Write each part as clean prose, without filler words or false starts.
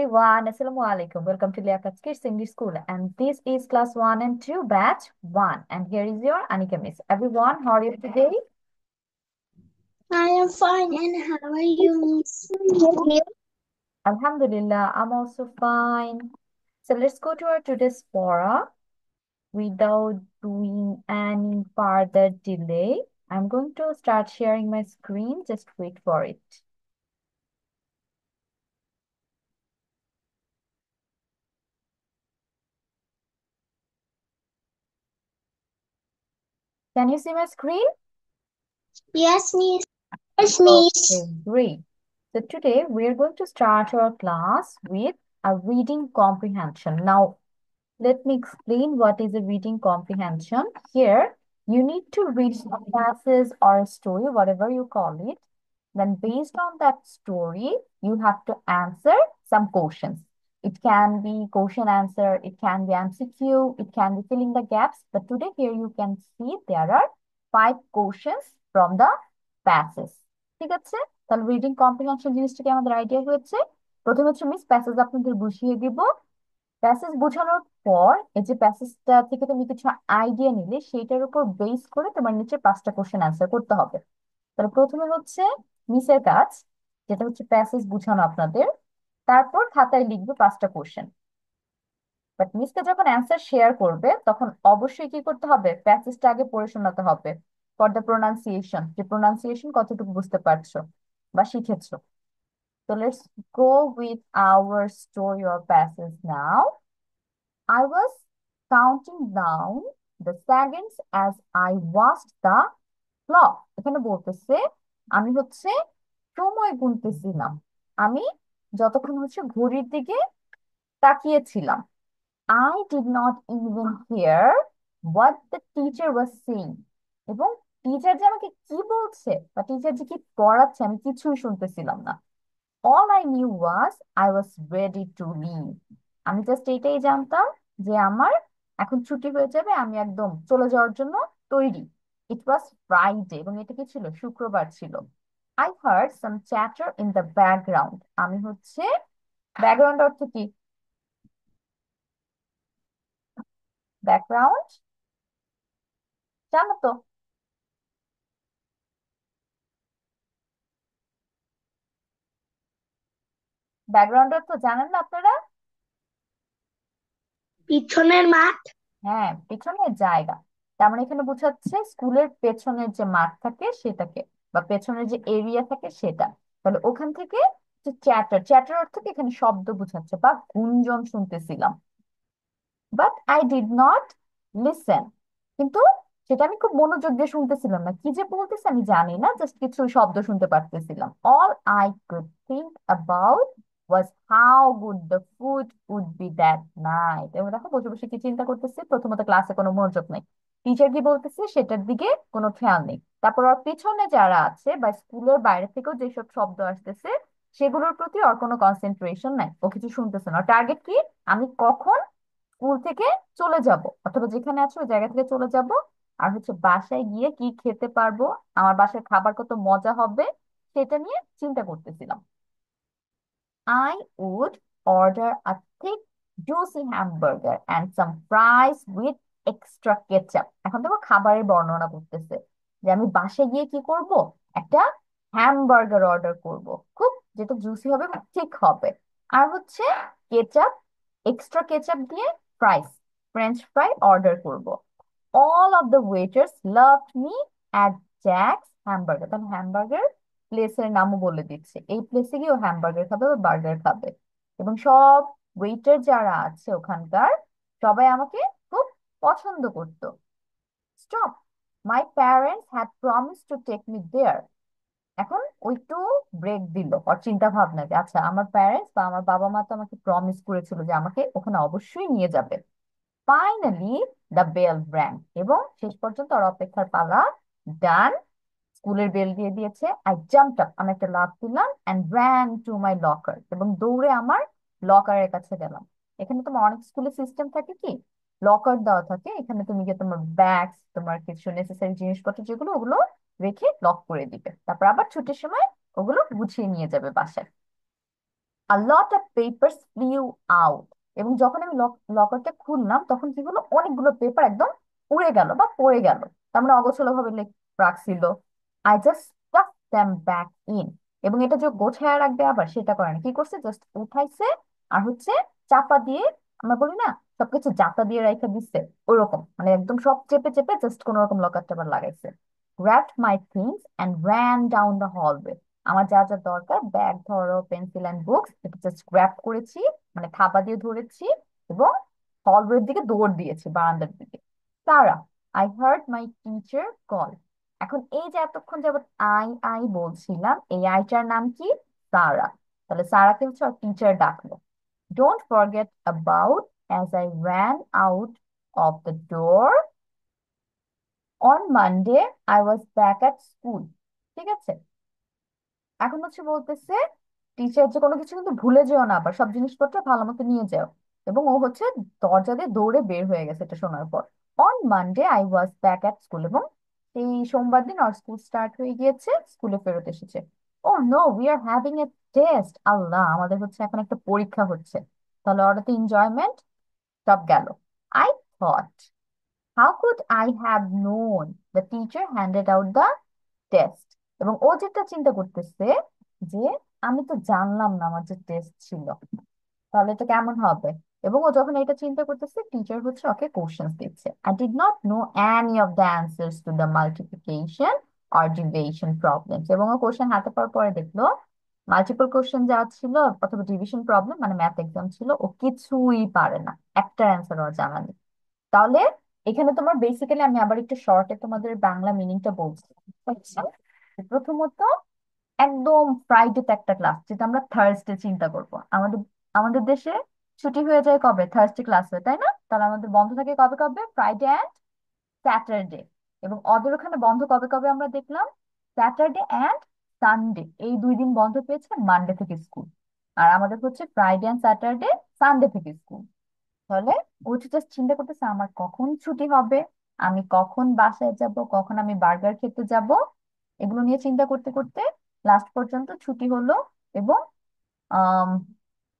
Everyone, Assalamu alaikum. Welcome to Liaquat Kids English School, and this is class 1 and 2, batch 1. And here is your Anika Miss. Everyone, how are you today? I am fine, and how are you, Miss? Alhamdulillah, I'm also fine. So let's go to our today's fora. Without doing any further delay, I'm going to start sharing my screen. Just wait for it. Can you see my screen? Yes, Miss. Yes, Okay, Miss. great. So today we're going to start our class with a reading comprehension. Now, let me explain what is a reading comprehension. Here, you need to read some passage or a story, whatever you call it. Then, based on that story, you have to answer some questions. It can be question answer, it can be MCQ, it can be filling the gaps. But today, here you can see there are 5 questions from the passage. ঠিক আছে? তাহলে reading comprehension জিনিসটা কি আমাদের idea হয়েছে? প্রথমে হচ্ছে miss passage আপনাদের বুঝিয়ে দিব। প্যাসেজ বোঝানোর পর এই যে প্যাসেজটা থেকে তুমি কিছু আইডিয়া নিলে সেইটার উপর বেস করে তোমার নিচে 5টা কোশ্চেন অ্যান্সার করতে হবে। তাহলে প্রথমে হচ্ছে মিসের কাজ, যেটা হচ্ছে প্যাসেজ বোঝানো আপনাদের। তারপর খাতায় লিখবে 5টা কোশ্চেন। বাট মিসকে যখন অ্যান্সার শেয়ার করবে তখন অবশ্যই কি করতে হবে, প্যাসেজটা আগে পড়ে শোনাতে হবে ফর দ্য প্রোনাউন্সিয়েশন, যে প্রোনাউন্সিয়েশন কতটুকু বুঝতে পারছো বা শিখেছো। তো let's go with our story or passage now. I was counting down the seconds as I watched the clock. এখানে বলতেছে আমি হচ্ছে সময় গুনতেছিলাম, আমি যতক্ষণ হচ্ছে ঘড়ির দিকে তাকিয়েছিলাম। I did not even hear what the teacher was saying. এবং টিচার যে আমাকে কি বলছে বা টিচার যে কি পড়াচ্ছে আমি কিছুই শুনতেছিলাম না। All I knew was I was ready to leave. আমি জাস্ট এটাই জানতাম যে আমার এখন ছুটি হয়ে যাবে, আমি একদম চলে যাওয়ার জন্য তৈরি। ইট ওয়াজ ফ্রাইডে এবং এটা কি ছিল, শুক্রবার ছিল। I hard some chatter in the background. আমি হচ্ছে, ব্যাকগ্রাউন্ড অর্থ কি? ব্যাকগ্রাউন্ড জানো তো? ব্যাকগ্রাউন্ড অর্থ জানেন না আপনারা? পিছনের মাঠ। হ্যাঁ, পেছনের জায়গা। তার মানে এখানে বোঝাচ্ছে স্কুলের পেছনের যে মাঠ থাকে সেটাকে, বা পেছনের যে এরিয়া থাকে সেটা। তাহলে ওখান থেকে যে চ্যাটার, চ্যাটার অর্থ কি এখানে শব্দ বোঝাচ্ছে বা গুঞ্জন শুনতেছিলাম। But I did not listen, কিন্তু সেটা আমি খুব মনোযোগ দিয়ে শুনতেছিলাম না, কি যে বলতেছে আমি জানি না, জাস্ট কিছু শব্দ শুনতে পারতেছিলাম। All I could think about was how good the food would be that night. এবং দেখো বসে বসে কি চিন্তা করতেছি, প্রথমত ক্লাসে কোনো মনোযোগ নেই, টিচার কি বলতেছে সেটার দিকে কোনো খেয়াল নেই। তারপর ওর পিছনে যারা আছে বা স্কুলের বাইরে থেকেও যেসব শব্দ আসতেছে সেগুলোর প্রতি ওর কোনো কনসেন্ট্রেশন নাই, ও কিছু শুনতেছে না। টার্গেট কি, আমি কখন স্কুল থেকে চলে যাব অথবা যেখানে আছো ওই জায়গা থেকে চলে যাব, আর হচ্ছে বাসায় গিয়ে কি খেতে পারবো, আমার বাসায় খাবার কত মজা হবে সেটা নিয়ে চিন্তা করতেছিলাম। I would order a thick, juicy hamburger and some fries with extra ketchup. এখন দেখো খাবারের বর্ণনা করতেছে যে আমি বাসায় গিয়ে কি করব, একটা হ্যামবার্গার অর্ডার করব, খুব যেটা জুসি হবে এবং ঠিক হবে। আর হচ্ছে কেচাপ, এক্সট্রা কেচাপ দিয়ে ফ্রাইস, ফ্রেঞ্চ ফ্রাই অর্ডার করব। All of the waiters loved me at Jack's hamburger. তাহলে হ্যামবার্গার প্লেসের নামও বলে দিচ্ছে, এই প্লেসে গিয়ে ও হ্যামবার্গার খাবে বা বার্গার খাবে। এবং সব ওয়েটার যারা আছে ওখানকার সবাই আমাকে খুব পছন্দ করতো। Stop, my parents had promise to take me there. এখন ওই একটু ব্রেক দিল ওর চিন্তা ভাবনা যে আচ্ছা আমার প্যারেন্টস বা আমার বাবা মা তো আমাকে প্রমিস করেছিল যে আমাকে ওখানে অবশ্যই নিয়ে যাবে। ফাইনালি দ্য বেল rang, এবং শেষ পর্যন্ত ওর অপেক্ষার পালা ডান। স্কুলের বেল দিয়ে দিয়েছে। আই জাম্পড আপ, আমি একটা লাফ দিলাম, and ran to my locker, এবং দৌড়ে আমার লকারের কাছে গেলাম। এখানে তোমার অনেক স্কুলের সিস্টেম থাকে কি, লকার দেওয়া থাকে, এখানে তুমি গিয়ে তোমার ব্যাগ, তোমার কিছু নেসেসারি জিনিসপত্র যেগুলো ওগুলো রেখে লক করে দিবে, তারপর আবার ছুটির সময় ওগুলো গুছিয়ে নিয়ে যাবে বাসায়। a lot of papers flew out. এবং যখন আমি লকারটা খুললাম তখন কি হলো, অনেকগুলো পেপার একদম উড়ে গেল বা পড়ে গেল। তার মানে অগোছালো ভাবে রাখছিল। I just stuff them back in. এবং এটা যে গোছায় রাখবে আবার সেটা করে না, কি করছে, জাস্ট উঠাইছে আর হচ্ছে চাপা দিয়ে, আমরা বলি না সবকিছু জাতা দিয়ে রাখা দিচ্ছে, ওরকম মানে একদম সব চেপে চেপে জাস্ট কোন রকম লকার টাবার লাগাইছে। grabbed my things and ran down the hallway. আমার যা যা দরকার, ব্যাগ ধরো, পেন্সিল এন্ড বুকস, এটা জাস্ট গ্র্যাব করেছি, মানে থাবা দিয়ে ধরেছি এবং হলওয়ের দিকে দৌড় দিয়েছি, বারান্দার দিকে। Sarah, I heard my teacher call. এখন এই যে এতক্ষণ যাবত আই বলছিলাম, এই আইটার নাম কি? সারা। তাহলে সারাকে হচ্ছে আর টিচার ডাকলো। Don't forget about as I ran out of the door on Monday I was back at school। ঠিক আছে, এখন হচ্ছে বলতেছে টিচার যে কোনো কিছু কিন্তু ভুলে যেও না, আবার সব জিনিসপত্র ভালো মতো নিয়ে যাও। এবং ও হচ্ছে দরজা দিয়ে দৌড়ে বের হয়ে গেছে এটা শোনার পর। On Monday I was back at school. এবং এই সোমবার দিন ওর স্কুল স্টার্ট হয়ে গিয়েছে, স্কুলে ফেরত এসেছে। Oh no, we are having a test. Allah, আমাদের হচ্ছে এখন একটা পরীক্ষা হচ্ছে। তাহলে ওরা তো এনজয়মেন্ট সব গেল। I thought, how could I have known, the teacher handed out the test. এবং ও যেটা চিন্তা করতেছে যে আমি তো জানলাম না আমার যে টেস্ট ছিল, তাহলে এটা কেমন হবে। এবং ও যখন এটা চিন্তা করতেছে টিচার হচ্ছে ওকে কোশ্চেন্স দিচ্ছে। I did not know any of the answers to the multiplication or division problems. এবং ও কোশ্চেন হাতে পাওয়ার পরে দেখলো মাল্টিপল কোশ্চেন যা ছিল অথবা ডিভিশন প্রবলেম মানে ম্যাথ এক্সাম ছিল, ও কিছুই পারে না, একটা অ্যান্সার ওর জানা নেই। তাহলে এখানে তোমার বেসিক্যালি আমি আবার একটু শর্টে তোমাদের বাংলা মিনিংটা বলছি। আচ্ছা, প্রথমত একদম ফ্রাইডেতে একটা ক্লাস, যেটা আমরা থার্সডে চিন্তা করব। আমাদের আমাদের দেশে ছুটি হয়ে যায় কবে? থার্সডে ক্লাস হয়, তাই না? তাহলে আমাদের বন্ধ থাকে কবে কবে? Friday and Saturday. এবং ওদের ওখানে বন্ধ কবে কবে আমরা দেখলাম? স্যাটারডে অ্যান্ড সানডে, এই 2 দিন বন্ধ পেয়েছে মানডে থেকে স্কুল। আর আমাদের হচ্ছে ফ্রাইডে অ্যান্ড স্যাটারডে, সানডে থেকে স্কুল। তাহলে ও জাস্ট চিন্তা করতেছে আমার কখন ছুটি হবে, আমি কখন বাসায় যাব, কখন আমি বার্গার খেতে যাব, এগুলো নিয়ে চিন্তা করতে করতে লাস্ট পর্যন্ত ছুটি হলো। এবং আহ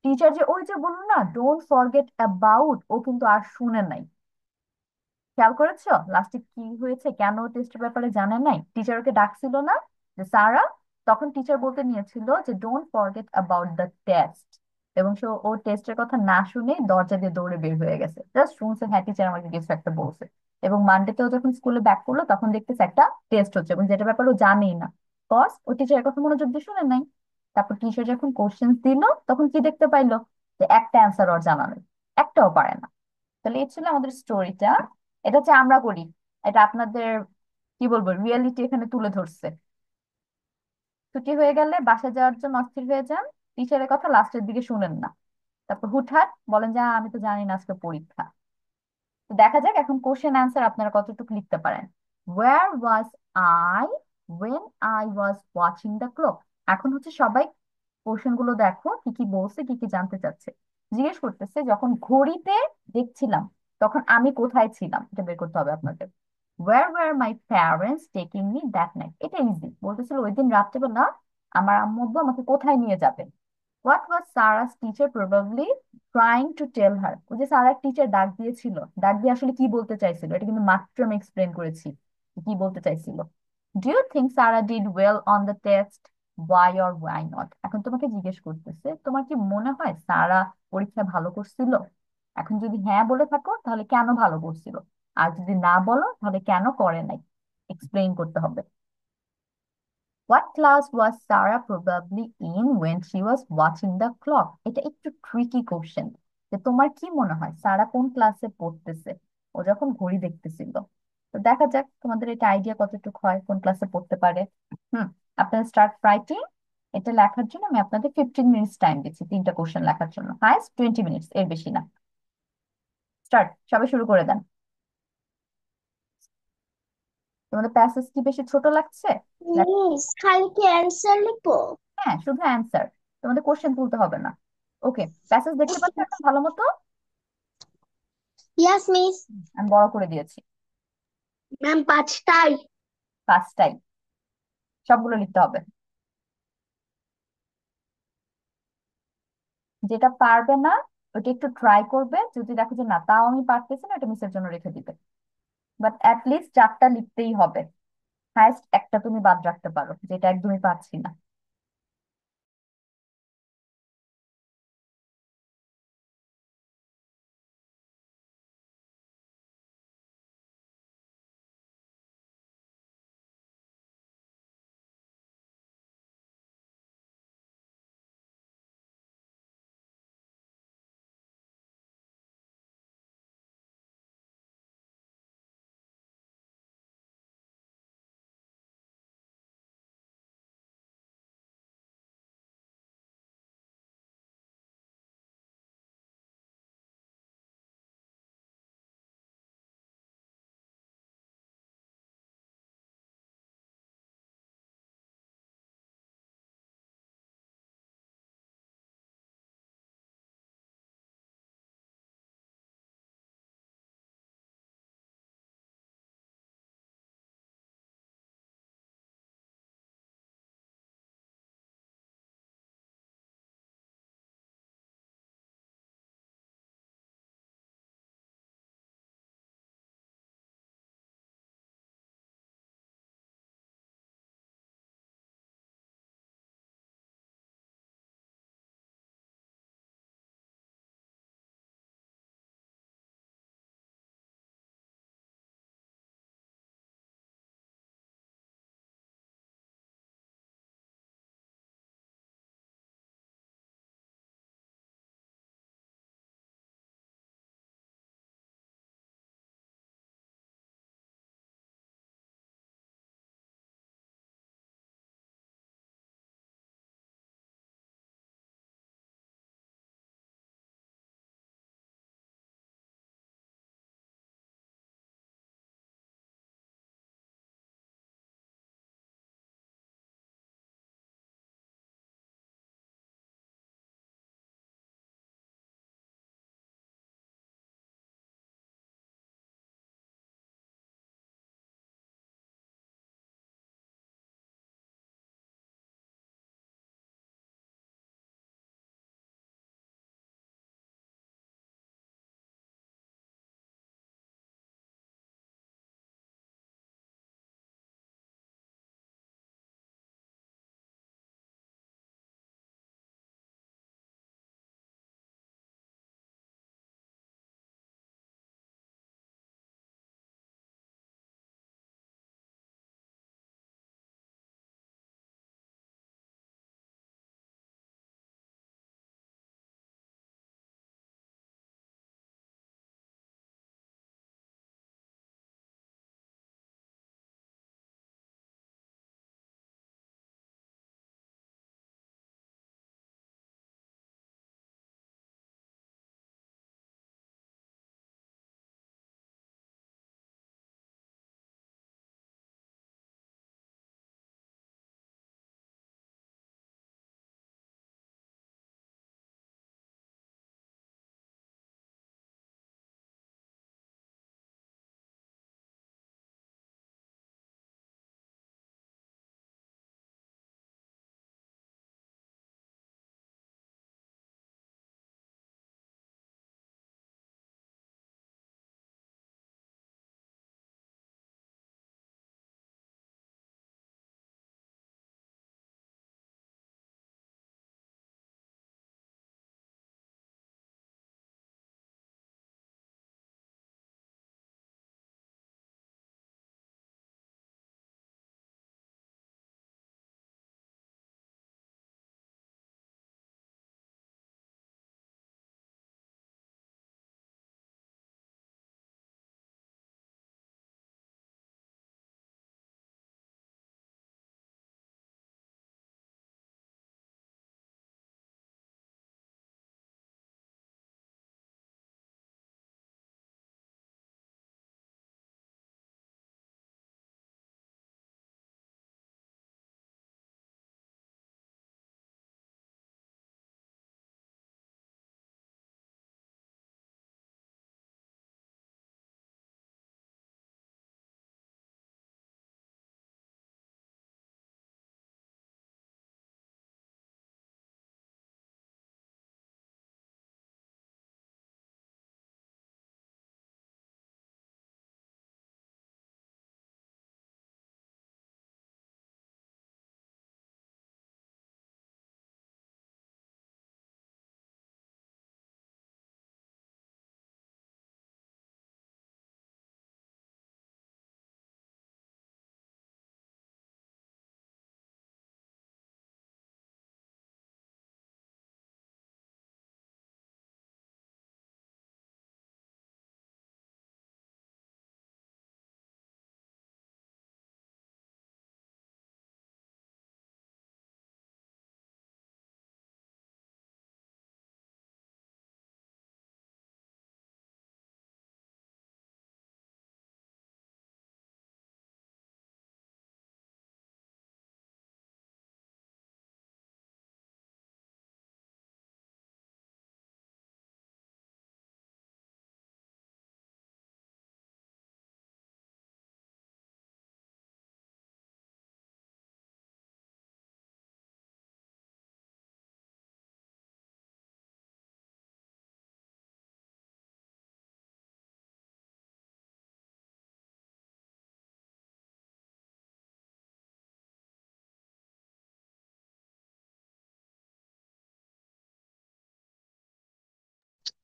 টিচার যে ওই যে বললো না ডোন্ট ফরগেট অ্যাবাউট, ও কিন্তু আর শুনে নাই। খেয়াল করেছো লাস্টে কি হয়েছে, কেন টেস্টের ব্যাপারে জানে নাই? টিচার ওকে ডাকছিল না যে সারা, তখন টিচার বলতে নিয়েছিল যে don't forget about the test. এবং সে ও টেস্টের কথা না শুনে দরজা দিয়ে দৌড়ে বের হয়ে গেছে, জাস্ট শুনছে হ্যাঁ টিচার আমাকে কিছু একটা বলছে। এবং মানডেতেও যখন স্কুলে ব্যাক করলো তখন দেখতেছে একটা টেস্ট হচ্ছে, এবং যেটা ব্যাপারে ও জানেই না, কজ ও টিচারের কথা মনোযোগ দিয়ে শুনে নাই। তারপর টিচার যখন কোশ্চেন দিল তখন কি দেখতে পাইলো, যে একটা অ্যান্সার ওর জানা নেই, একটাও পারে না। তাহলে এই ছিল আমাদের স্টোরিটা। এটা হচ্ছে আমরা করি, এটা আপনাদের কি বলবো রিয়েলিটি এখানে তুলে ধরছে। ছুটি হয়ে গেলে বাসায় যাওয়ার জন্য অস্থির হয়ে যান, টিচারের কথা লাস্টের দিকে শুনেন না, তারপর হুটহাট বলেন যে আমি তো জানি না আজকে পরীক্ষা। তো দেখা যাক এখন কোশ্চেন অ্যান্সার আপনারা কতটুকু লিখতে পারেন। Where was I when I was watching the clock. এখন হচ্ছে সবাই কোশ্চেন গুলো দেখো কি কি বলছে, কি কি জানতে চাচ্ছে। জিজ্ঞেস করতেছে যখন ঘড়িতে দেখছিলাম তখন আমি কোথায় ছিলাম, এটা বের করতে হবে আপনাদের। Where where my parents taking me that night, এটা ইজি। বলতেছিল ওই দিন রাত্রেবেলা আমার আম্মু আব্বু আমাকে কোথায় নিয়ে যাবে। What was Sarah's teacher probably trying to tell her. ওই যে সারার টিচার ডাক দিয়েছিল, ডাক দিয়ে আসলে কি বলতে চাইছিল, এটা কিন্তু মাত্র আমি এক্সপ্লেন করেছি কি বলতে চাইছিল। Do you think Sara did well on the test, why or why not. এখন তোমাকে জিজ্ঞেস করতেছে তোমার কি মনে হয় সারা পরীক্ষায় ভালো করছিল। এখন যদি হ্যাঁ বলে থাকো তাহলে কেন ভালো করছিল, আর যদি না বলো তাহলে কেন করে নাই, এক্সপ্লেইন করতে হবে। What class was Sarah probably in when she was watching the clock? এটা একটু ট্রিকি কোশ্চেন, যে তোমার কি মনে হয় সারা কোন ক্লাসে পড়তেছে ও যখন ঘড়ি দেখতেছিল। তো দেখা যাক তোমাদের এটা আইডিয়া কতটুকু হয় কোন ক্লাসে পড়তে পারে। হুম, আপনারা স্টার্ট রাইটিং। এটা লেখার জন্য আমি আপনাদের 15 মিনিটস টাইম দিচ্ছি, 3টা কোশ্চেন লেখার জন্য, হাইস্ট 20 মিনিটস, এর বেশি না। স্টার্ট, সবাই শুরু করে দেন। তোমাদের প্যাসেজ কি বেশি ছোট লাগছে? মিস খালি কি অ্যান্সার লিখবো? হ্যাঁ, শুধু অ্যান্সার, তোমাদের কোশ্চেন তুলতে হবে না। ওকে, প্যাসেজ দেখতে পাচ্ছ এখন ভালো মতো? ইয়াস মিস। আমি বড় করে দিয়েছি। ম্যাম 5টায়। পাঁচটাই, সবগুলো লিখতে হবে। যেটা পারবে না ওটা একটু ট্রাই করবে, যদি দেখো যে না তাও আমি পারতেছি না, এটা মিসের জন্য রেখে দিবে। বাট লিস্ট 4টা লিখতেই হবে। হায়েস্ট একটা তুমি বাদ রাখতে পারো যেটা একদমই পারছি না।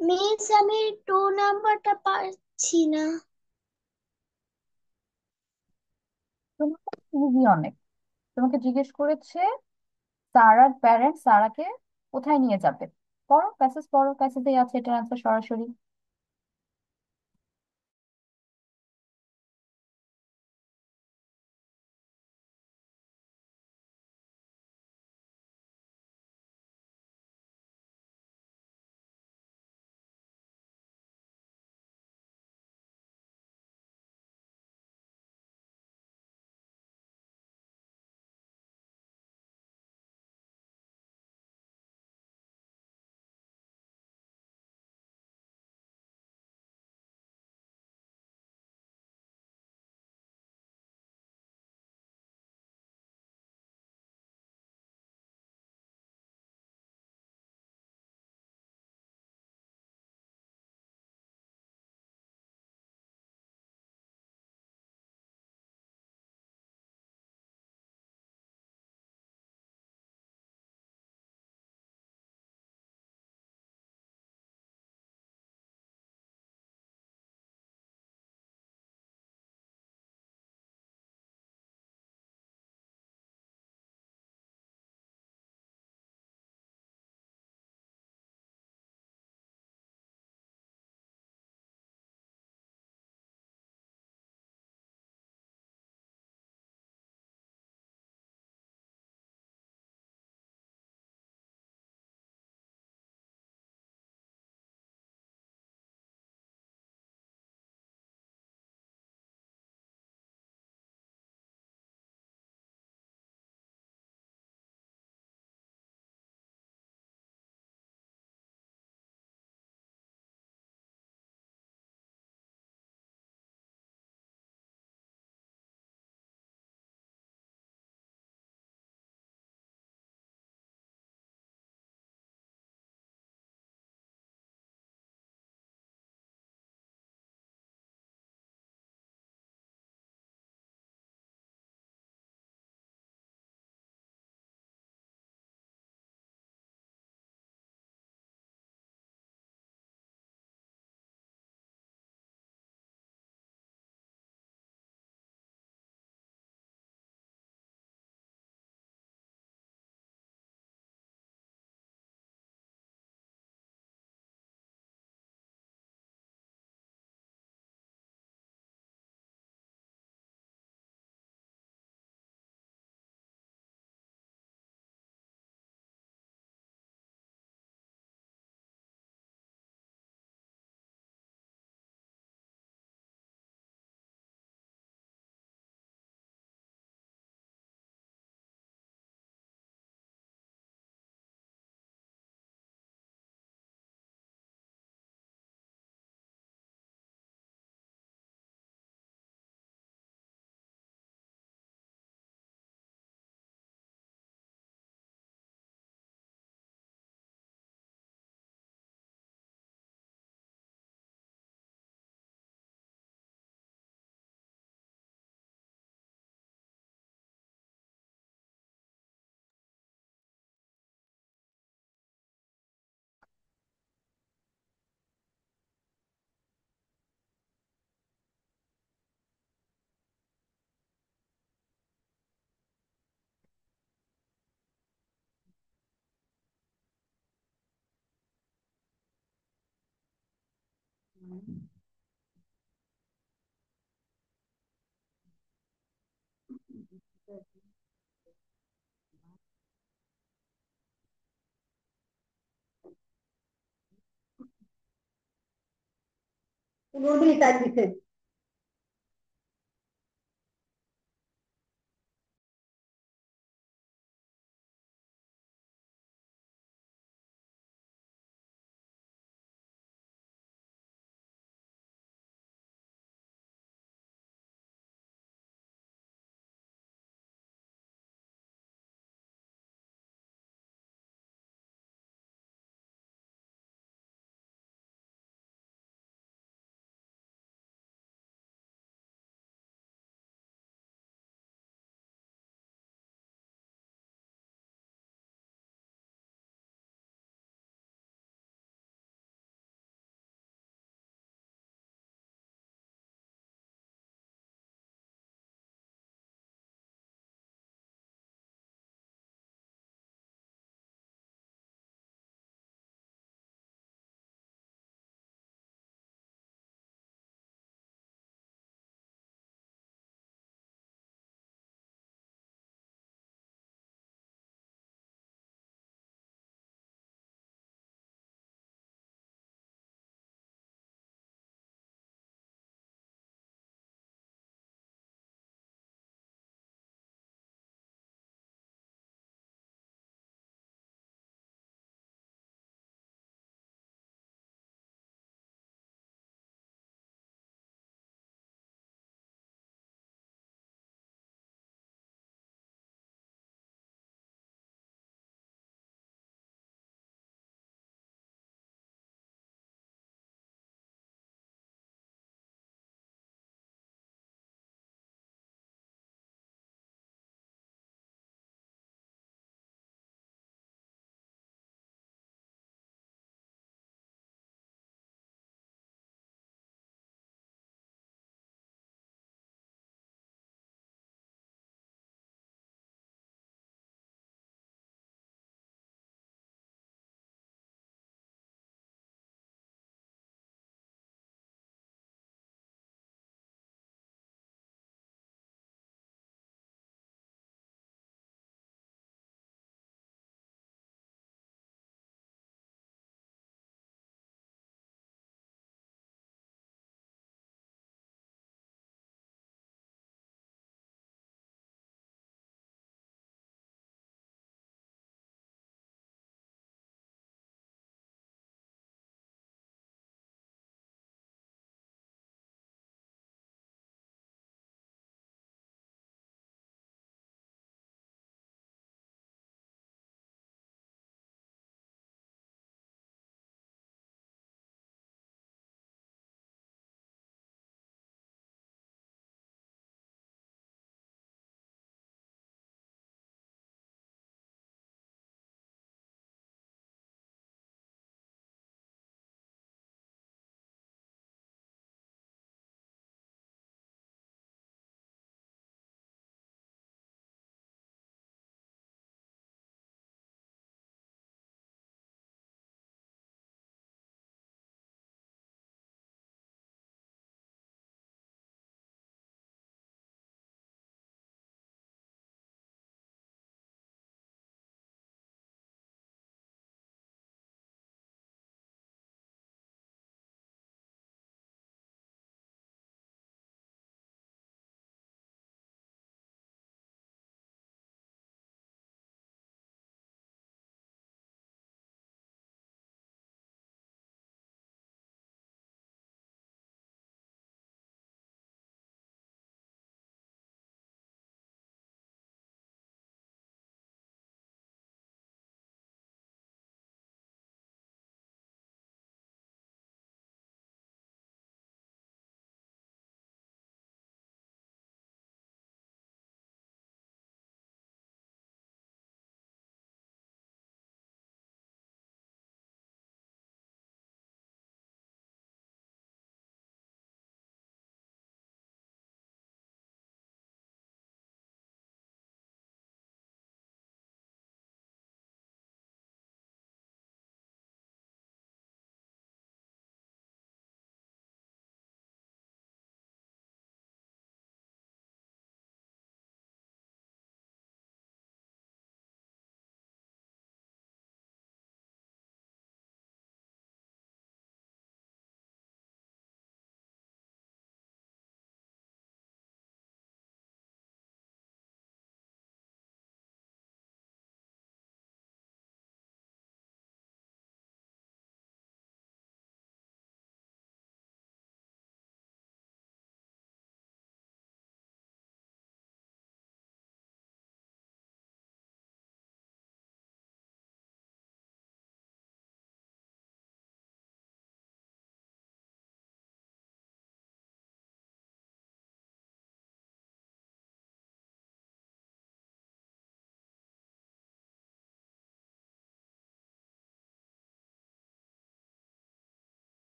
মিস আমি 2 নাম্বারটা পাচ্ছি না। তোমাকে ইজি অনেক। তোমাকে জিজ্ঞেস করেছে সারার প্যারেন্টস সারাকে কোথায় নিয়ে যাবে। পড়ো প্যাসেজ, পড়ো, প্যাসেজেই আছে এটার আনসার সরাসরি।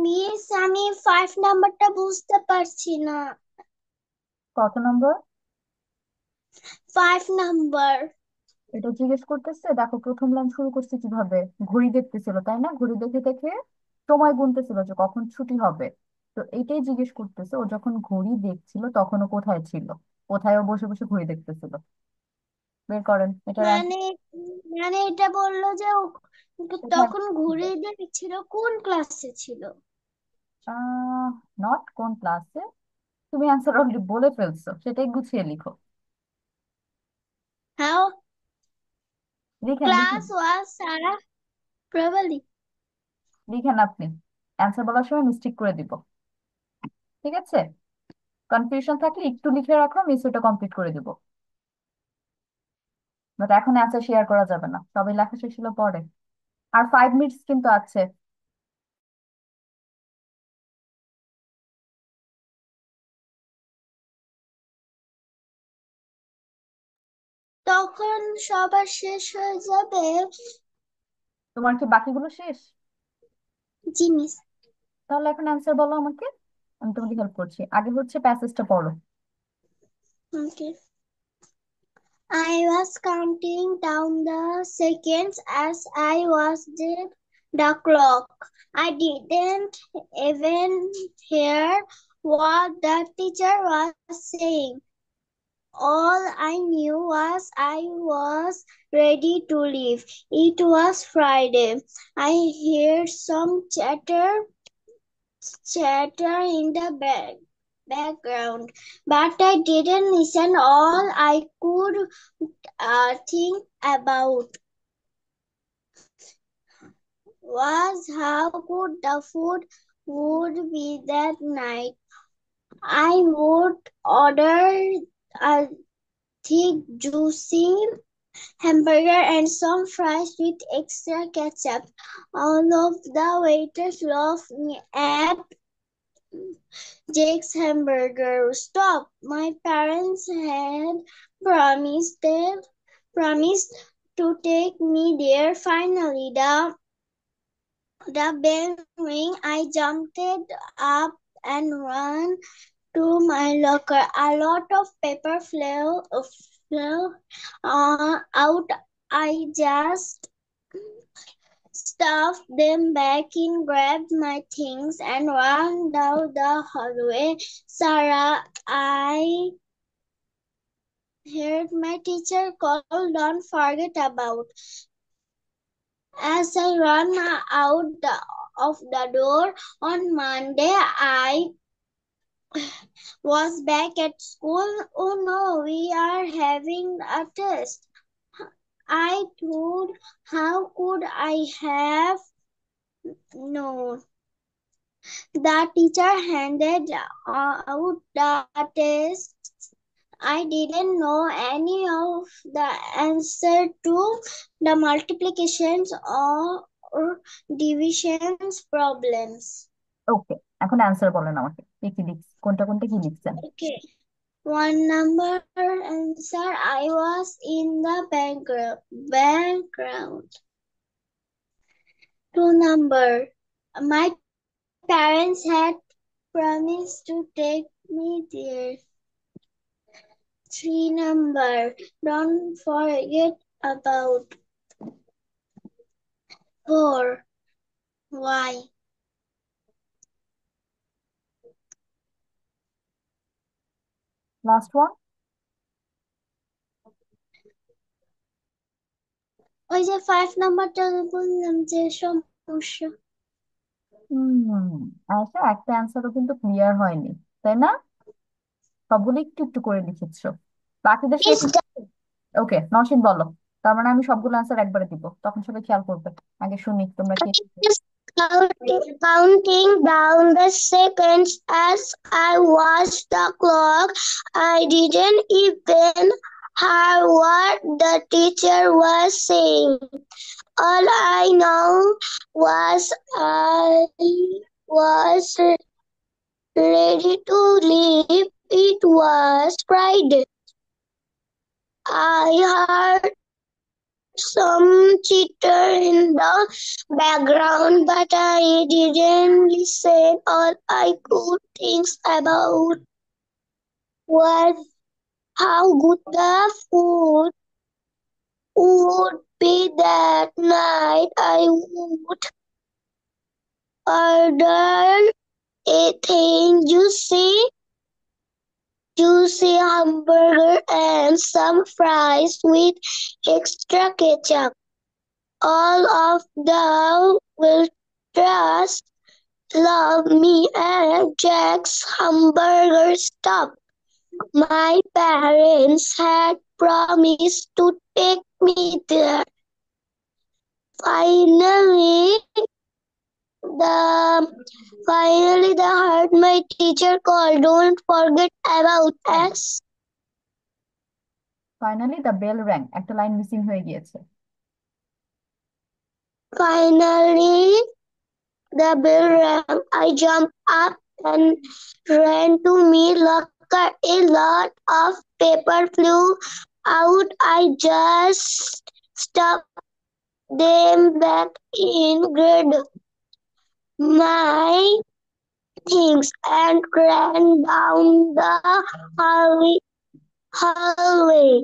মিস আমি 5 নাম্বারটা বুঝতে পারছি না। কত নম্বর? 5 নাম্বার। এটা জিজ্ঞেস করতেছে। দেখো প্রথম লাইন শুরু করছে কিভাবে, ঘড়ি দেখতেছিল তাই না, ঘড়ি দেখে দেখে সময় গুনতেছিল যে কখন ছুটি হবে। তো এইটাই জিজ্ঞেস করতেছে, ও যখন ঘড়ি দেখছিল তখন ও কোথায় ছিল, কোথায় ও বসে বসে ঘড়ি দেখতেছিল। বের করেন এটার মানে অ্যান্সার। মানে এটা বললো যে ও কোথায়? তখন ঘুরে দেখছিল কোন ক্লাসে ছিল। আহ নট কোন ক্লাসে, তুমি অ্যান্সার অলরেডি বলে ফেলছো, সেটাই গুছিয়ে লিখো। হাউ লিখেন লিখেন। ক্লাস ওয়াজ সারা প্রবালি। লিখেন আপনি, অ্যান্সার বলার সময় মিস্টেক করে দিব। ঠিক আছে, কনফিউশন থাকলে একটু লিখে রাখো, মিস ওটা কমপ্লিট করে দিব। বাট এখন অ্যান্সার শেয়ার করা যাবে না, সবাই লেখা শেষ হলো পরে। আর 5 মিনিটস কিন্তু আছে। তখন সবার শেষ হয়ে যাবে তোমার কি বাকিগুলো শেষ? জিনিস। তাহলে এখন অ্যান্সার বলো আমাকে, আমি তোমাকে হেল্প করছি। আগে হচ্ছে প্যাসেজটা পড়ো। Okay. I was counting down the seconds as I was the clock. I didn't even hear what the teacher was saying. All I knew was I was ready to leave. It was Friday. I heard some chatter in the background, but I didn't listen. All I could think about was how good the food would be that night. I would order a thick, juicy hamburger and some fries with extra ketchup. All of the waiters laughed at Jake's hamburger. Stop! My parents had promised promised to take me there. Finally, the bell rang. I jumped up and ran to my locker. A lot of paper flew out. I just stuffed them back in, grabbed my things, and ran down the hallway. Sarah, I heard my teacher call, don't forget about. As I ran out of the door on Monday, I was back at school. Oh no, we are having a test. I thought, how could I have known? The teacher handed out the test. I didn't know any of the answer to the multiplications or divisions problems. ওকে, এখন answer বলেন আমাকে, কি কি কোনটা কোনটা কি লিখছেন। Okay. 1 number answer, I was in the background. 2 number, my parents had promised to take me there. 3 number, don't forget about. 4, why? Last one. ওই যে 5 নাম্বারটা বললাম যে সমস্যা। হুম, আচ্ছা একটা অ্যান্সারও কিন্তু ক্লিয়ার হয়নি, তাই না? সবগুলো একটু একটু করে লিখেছো, বাকিদের শেষ। Is that ওকে নসিন বলো। তার মানে আমি সবগুলো অ্যান্সার একবারে দিব, তখন সবাই খেয়াল করবে। আগে শুনি তোমরা কি। is counting down the seconds as I watched the clock. I didn't even hear what the teacher was saying. All I know was I was ready to leave. It was Friday. I heard some cheater in the background, but I didn't listen. All I could think about was how good the food would be that night. I would order a thing juicy hamburger and some fries with extra ketchup. All of the waitress love me and Jack's hamburger stop. My parents had promised to take me there. Finally, the finally the heard my teacher call. Don't forget about us. Finally the bell rang, একটা line missing হয়ে গিয়েছে। Finally, the bell rang. I jumped up and ran to me locker. A lot of paper flew out. I just stuffed them back in, grabbed my things, and ran down the hallway. hallway.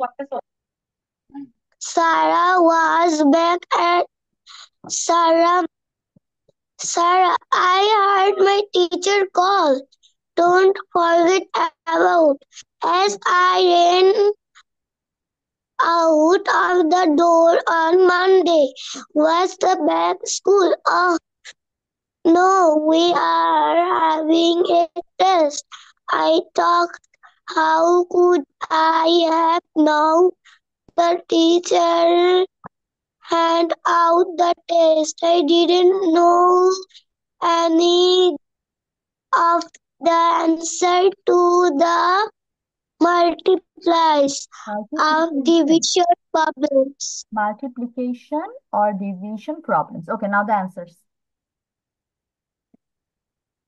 Sarah was back at Sarah. Sarah, I heard my teacher call. Don't forget about. As I ran out of the door on Monday, was the back school. Oh no, we are having a test. I thought, how could I have known? The teacher hand out the test. I didn't know any of the answer to the multiplies of Multiplication, division problems. multiplication or division problems. Okay, now the answers.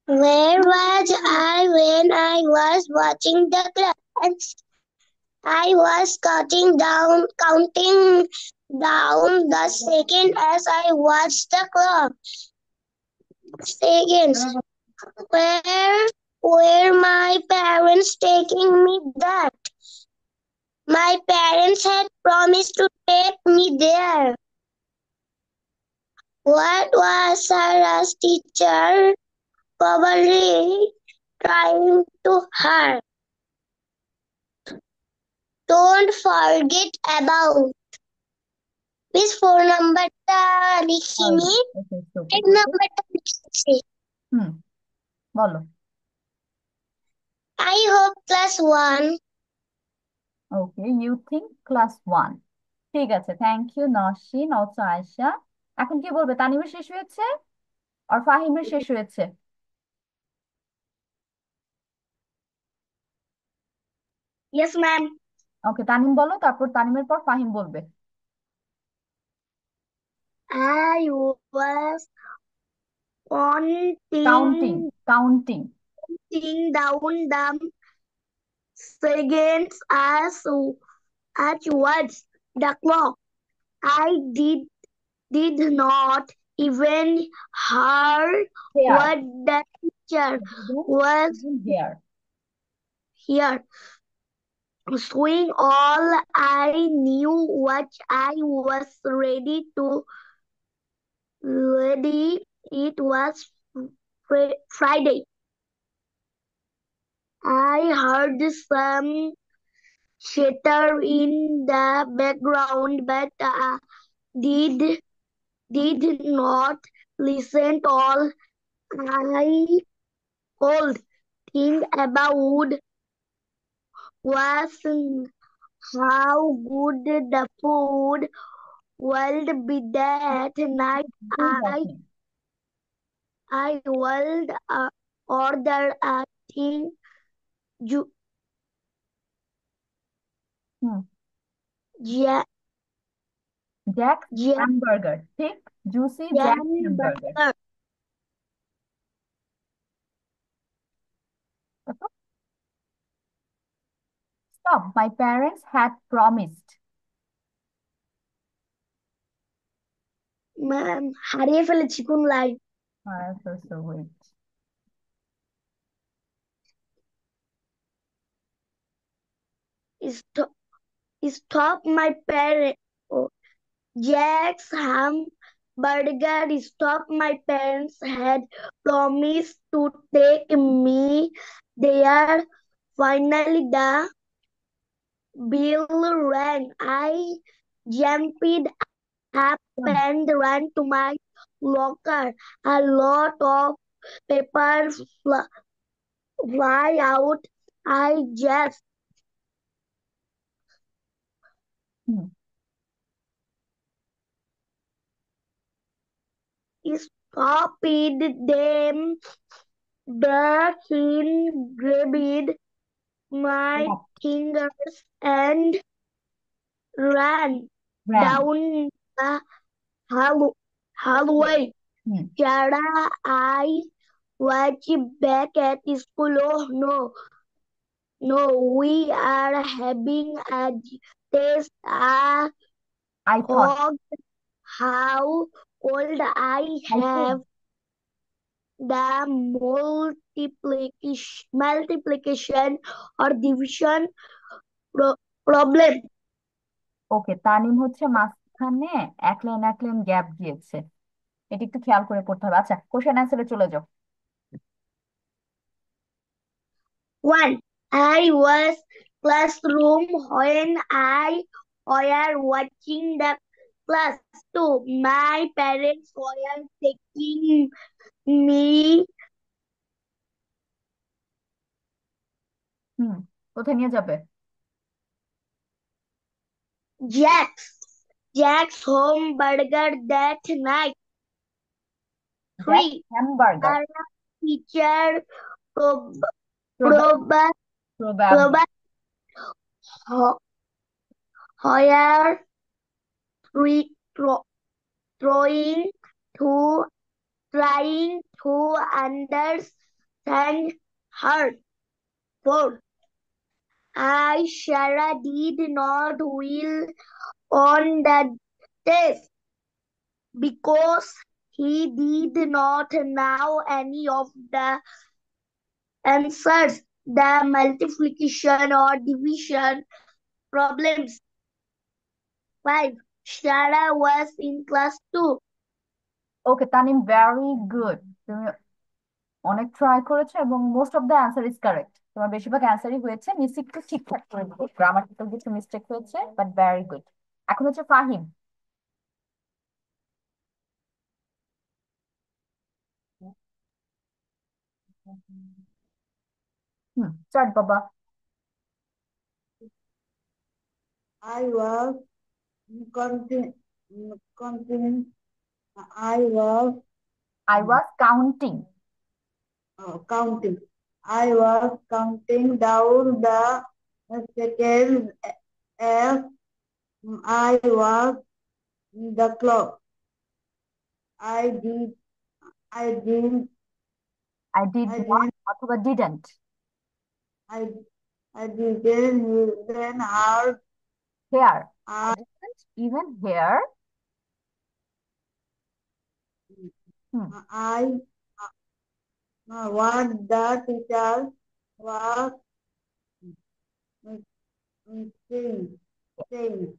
Where was I when I was watching the class? I was counting down the second as I watched the clock. Seconds. Where were my parents taking me that? My parents had promised to take me there. What was Sarah's teacher probably trying to her? Don't forget about Miss phone number টা লিখিনি Okay, so এক নাম্বারটা লিখেছি হুম, বলো। I hope class 1. Okay, you think class one. ঠিক আছে, thank you Nosin, also Ayesha. এখন কি বলবে, তানিমের শেষ হয়েছে আর ফাহিমের শেষ হয়েছে? Yes, ma'am. ওকে, তানিম বলো, তারপর তানিমের পর ফাহিম বলবে। I was counting, counting counting. down the seconds as was the clock. I did not even hear hear, what the teacher was here. here saying. All I knew was I was ready. It was Friday. I heard some chatter in the background, but did did not listen. All I could think about was how good the food would be that night. I I would order a thing ju- hmm, ja- Jack jam hamburger, ঠিক, juicy Jack hamburger. burger. Stop, my parents had promised. হারিয়ে ফেলেছি কোন line. so wait. Stop, stop my parents. Jack's hamburger. Stop, my parents had promised to take me there. Finally, the bell rang. I jumped up Hmm. and ran to my locker. A lot of paper fly out. I just Hmm. stopped them. The king grabbed my Left. fingers and ran Ran. down the hallway. Hmm. Sarah, I watched back at school. Oh no, no, we are having a test. A I thought. hog. How old I I think. have the multiplication or division problem. ওকে, তানিম হচ্ছে মাঝখানে এক line gap দিয়েছে। এটা একটু খেয়াল করে পড়তে হবে। আচ্ছা, কোশ্চেন অ্যান্সারে চলে যাও। One, I was classroom when I were watching the class. Two, my parents were taking me. হুম, কোথায় নিয়ে যাবে? Jack's home burger that night. Jack Three, hamburger. our teacher prob- probably. prob- probably. prob- were three, throwing to trying to understand her. Four, I Sarah did not will on the test because he did not know any of the answers, the multiplication or division problems. Five, Sarah was in class 2. Okay Tanim, very good. তুমি অনেক try করেছো এবং most of the answer is correct. তোমার বেশিরভাগ অ্যান্সারই হয়েছে, miss একটু ঠিকঠাক করে দিবে, গ্রামাটিক্যাল কিছু মিস্টেক হয়েছে, বাট ভেরি গুড। এখন হচ্ছে ফাহিম। হুম, স্টার্ট বাবা। I was counting, counting. I was I was counting. counting. I was counting down the seconds as I was the clock. I did. I didn't. I did I not didn't. অথবা didn't. I. I didn't even heard. Hear. I I. Didn't even hear. Hmm. I. What the teacher was saying. Saying.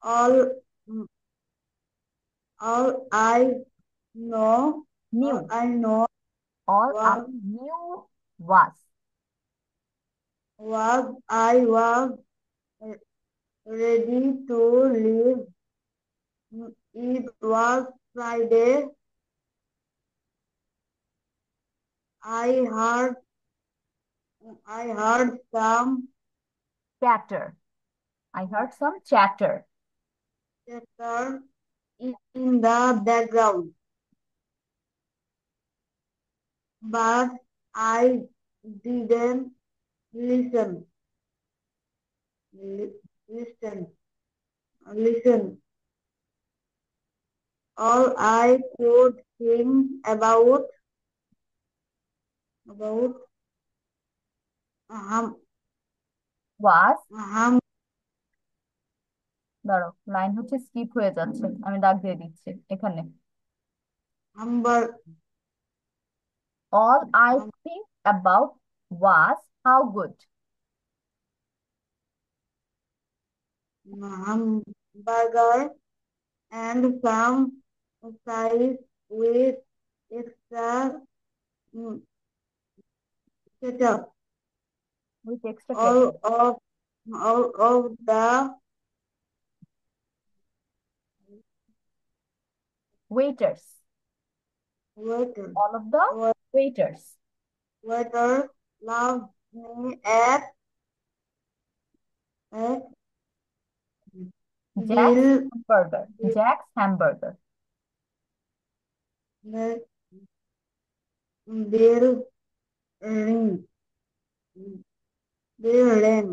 All. All I know. New. All I know all I was new was. I was ready to leave. It was Friday. I heard I heard some chatter. I hard some chatter. chatter in the background, but I didn't listen. Listen. Listen. All I could think about hum, was hum, দাঁড়াও, line হচ্ছে skip হয়ে যাচ্ছে, আমি দাগ দিয়ে দিচ্ছি এখানে। Number All I hum, think about was how good. hamburger and some fries with extra mm, ketchup. With extra All ketchup. of all of the Waiters. waiters All of the waiters. waiters loved me at Jack's Bill hamburger. Jack's hamburger. Bill Bill Ring Bill Ring.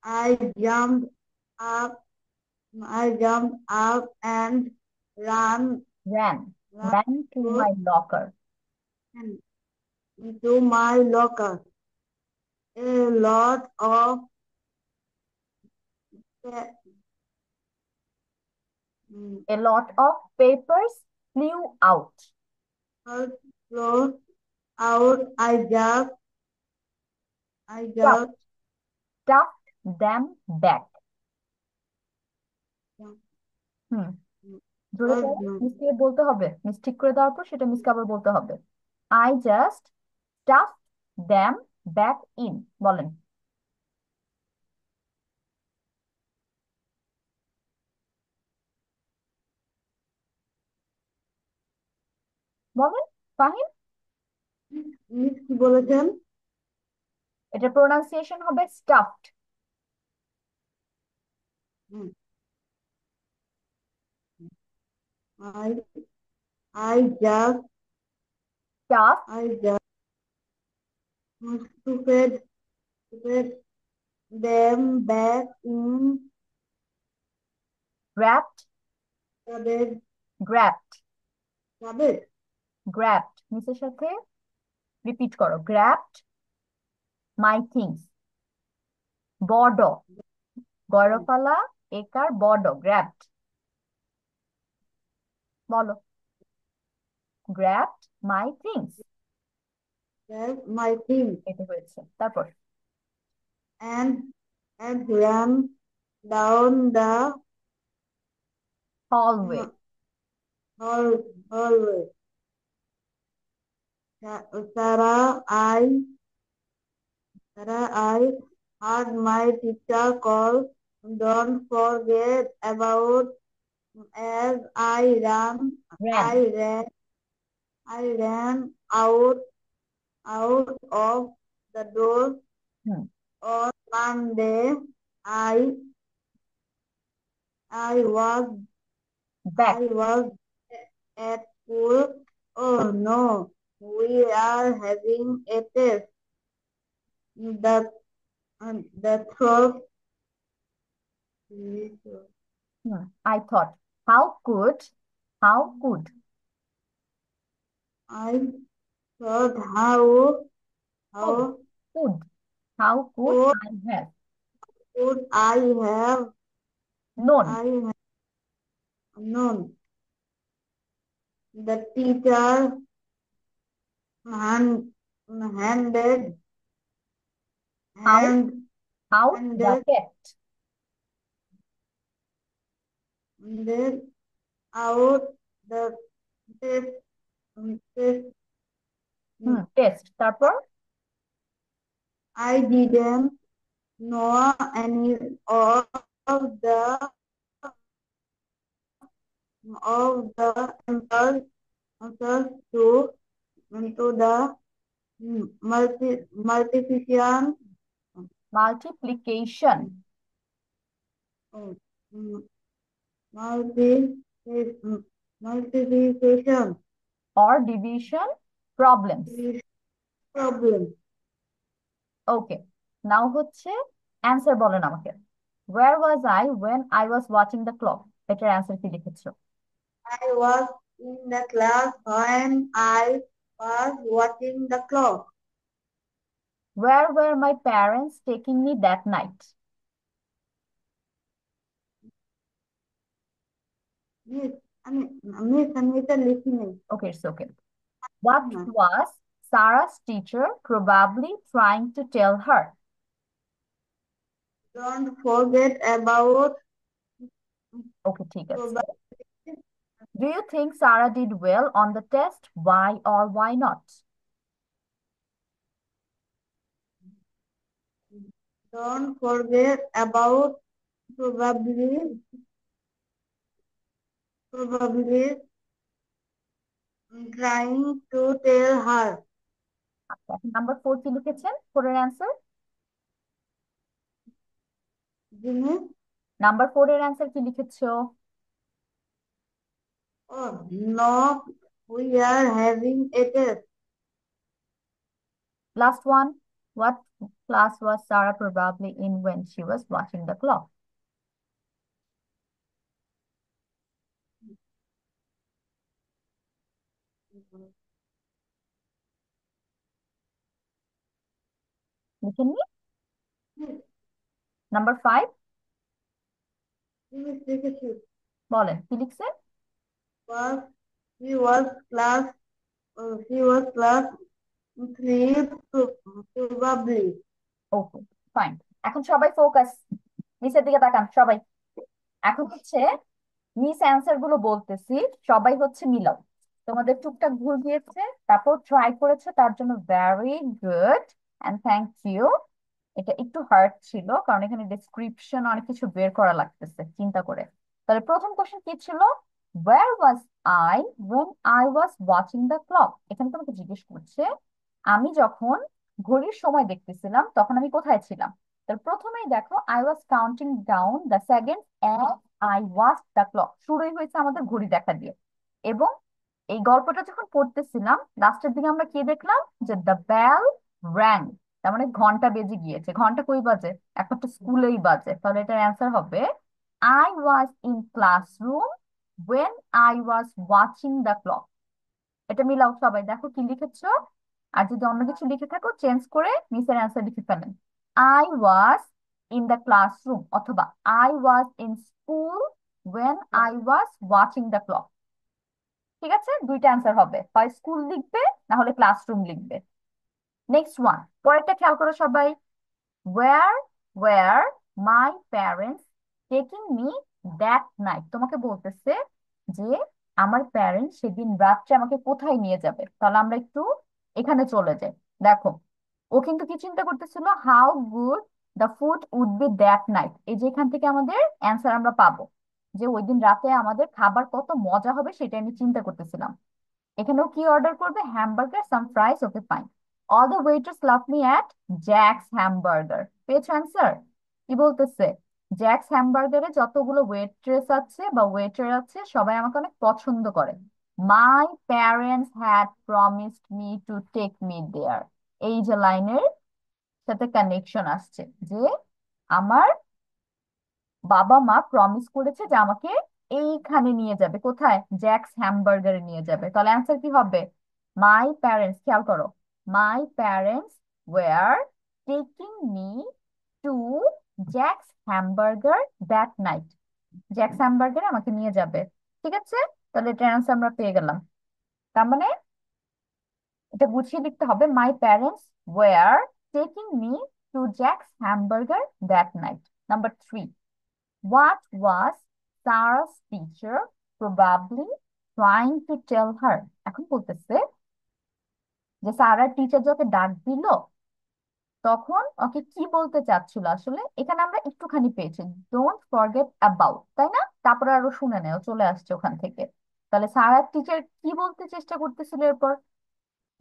I jumped up I jumped up and ran Ran. ran Ran to to my locker. into my locker. A lot of pa- mm, A lot of papers flew out. papers flew out. I Stuffed. just Stuffed them back. হুম, জোরে was পড়ো, মিসকে বলতে হবে, miss ঠিক করে দেওয়ার পর সেটা মিসকে আবার বলতে হবে। I just stuff them back in. বলেন, বলেন ফাহিম। মিস কি বলেছেন? এটা প্রোনাউন্সিয়েশন হবে stuffed. Hmm, I I just stuff I just stupid them back in grabbed. the bed grabbed. cabbage. Grabbed মিসের সাথে রিপিট করো, গ্র্যাবড মাই থিংস। বড়, গয়রফালা একার বড়, গ্র্যাবড। বলো, grabbed my things. That's my thing. এটা হয়েছে, তারপর And ran down the hallway. hallway. Sarah, I heard my teacher call. Don't forget about as ran। I ran, I ran out of the door hmm, on Monday. I, I was, back. I was at school. Oh no, we are having a test. The, the throat. Hmm, I thought, how could, I thought could, how could, how could could, I have could known? I have known the teacher hand, handed How, hand, how the handed cat, handed out the test, test. test, তারপর I didn't know any the of the answers to the multiplication multiplication oh, mm, multi, multiplication or division problems. is problem. ওকে, নাও হচ্ছে answer বলেন আমাকে। Where was I when I was watching the clock? এটার answer কি লিখেছো? I was in the class when I was watching the clock. Where were my parents taking me that night? Miss, আমি আমি এটা লিখি নাই। Okay, it's okay. What was Sarah's teacher probably trying to tell her? Don't forget about ওকে, ঠিক আছে। probability. Do you think Sarah did well on the test? Why or why not? Don't forget about probably probably trying to tell her. আচ্ছা, number 4 কি লিখেছেন? 4 এর answer? জিনিস, number 4 এর answer কি লিখেছো? oh no, we are having a test. Last one. What class was Sarah probably in when she was watching the clock? লিখেননি? Number 5 জিনিস লিখেছি, বলেন কি লিখছে? was he was class he was class 3 probably. Okay, fine. এখন সবাই focus, নিচের দিকে তাকান সবাই। এখন হচ্ছে মিস অ্যান্সার গুলো বলতেছি, সবাই হচ্ছে মিলাও। তোমাদের টুকটাক ভুল গিয়েছে, তারপর ট্রাই করেছো, তার জন্য very good and thank you. এটা একটু হার্ড ছিল কারণ এখানে ডেসক্রিপশন অনেক কিছু বের করা লাগতেছে চিন্তা করে। তাহলে প্রথম কোশ্চেন কি ছিল? Where was I when I was watching the clock? এখানে তোমাকে জিজ্ঞেস করছে আমি যখন ঘড়ির সময় দেখতেছিলাম তখন আমি কোথায় ছিলাম। তাহলে প্রথমেই দেখো I was counting down the second as I watch the clock, শুরুই হয়েছে আমাদের ঘড়ি দেখা দিয়ে। এবং এই গল্পটা যখন পড়তেছিলাম লাস্টের দিকে আমরা কি দেখলাম, যে দ্য বেল rang, তার মানে ঘন্টা বেজে গিয়েছে। ঘন্টা কই বাজে? একমাত্র স্কুলেই বাজে। তাহলে এটার অ্যান্সার হবে I was in classroom when I was watching the clock। এটা মিলাও সবাই, দেখো কি লিখেছো। আর যদি অন্য কিছু লিখে থাকো চেঞ্জ করে নিচের অ্যান্সার লিখে ফেলেন। I was in the classroom অথবা I was in school when I was watching the clock। ঠিক আছে, দুইটা অ্যান্সার হবে, হয় স্কুল লিখবে না হলে ক্লাসরুম লিখবে। নেক্সট ওয়ান, পরেরটা খেয়াল করো সবাই। Where where my parents taking me that night? তোমাকে বলতেছে যে আমার প্যারেন্টস সেদিন রাত্রে আমাকে কোথায় নিয়ে যাবে। তাহলে আমরা একটু এখানে চলে যাই। দেখো ও কিন্তু কি চিন্তা করতেছিল, how good the food would be that night. এই যে এখান থেকে আমাদের অ্যান্সার আমরা পাবো, যে ওই দিন রাতে আমাদের খাবার কত মজা হবে সেটা আমি চিন্তা করতেছিলাম। এখানেও কি অর্ডার করবে? Hamburger, some fries, okay fine. All the waiters love me at Jack's hamburger. পেয়েছো অ্যান্সার? কি বলতেছে? জ্যাকস হ্যামবার্গারে যতগুলো ওয়েট্রেস আছে বা ওয়েটার আছে সবাই আমাকে অনেক পছন্দ করে। My parents had promised me to take me there, এই যে লাইনের সাথে কানেকশন আসছে, যে আমার বাবা মা প্রমিস করেছে যে আমাকে এইখানে নিয়ে যাবে। কোথায়? জ্যাকস হ্যামবার্গারে নিয়ে যাবে। তাহলে অ্যান্সার কি হবে? মাই প্যারেন্টস, খেয়াল করো, my parents were taking me to Jack's hamburger that night. Jack's হ্যামবার্গারে আমাকে নিয়ে যাবে। ঠিক আছে, তাহলে এটা অ্যান্সার আমরা পেয়ে গেলাম। তার মানে এটা গুছিয়ে লিখতে হবে, my parents were taking me to Jack's hamburger that night. Number 3, what was Sarah's teacher probably trying to tell her? এখন বলতেছে যে সারার টিচার যখন ডাক দিল তখন ওকে কি বলতে চাচ্ছিল। আসলে এখানে আমরা একটুখানি পেয়েছি, ডোন্ট ফরগেট অ্যাবাউট, তাই না? তারপরে আরো শুনে নেও, চলে আসছে ওখান থেকে। তাহলে সারার টিচার কি বলতে চেষ্টা করতেছিল এরপর?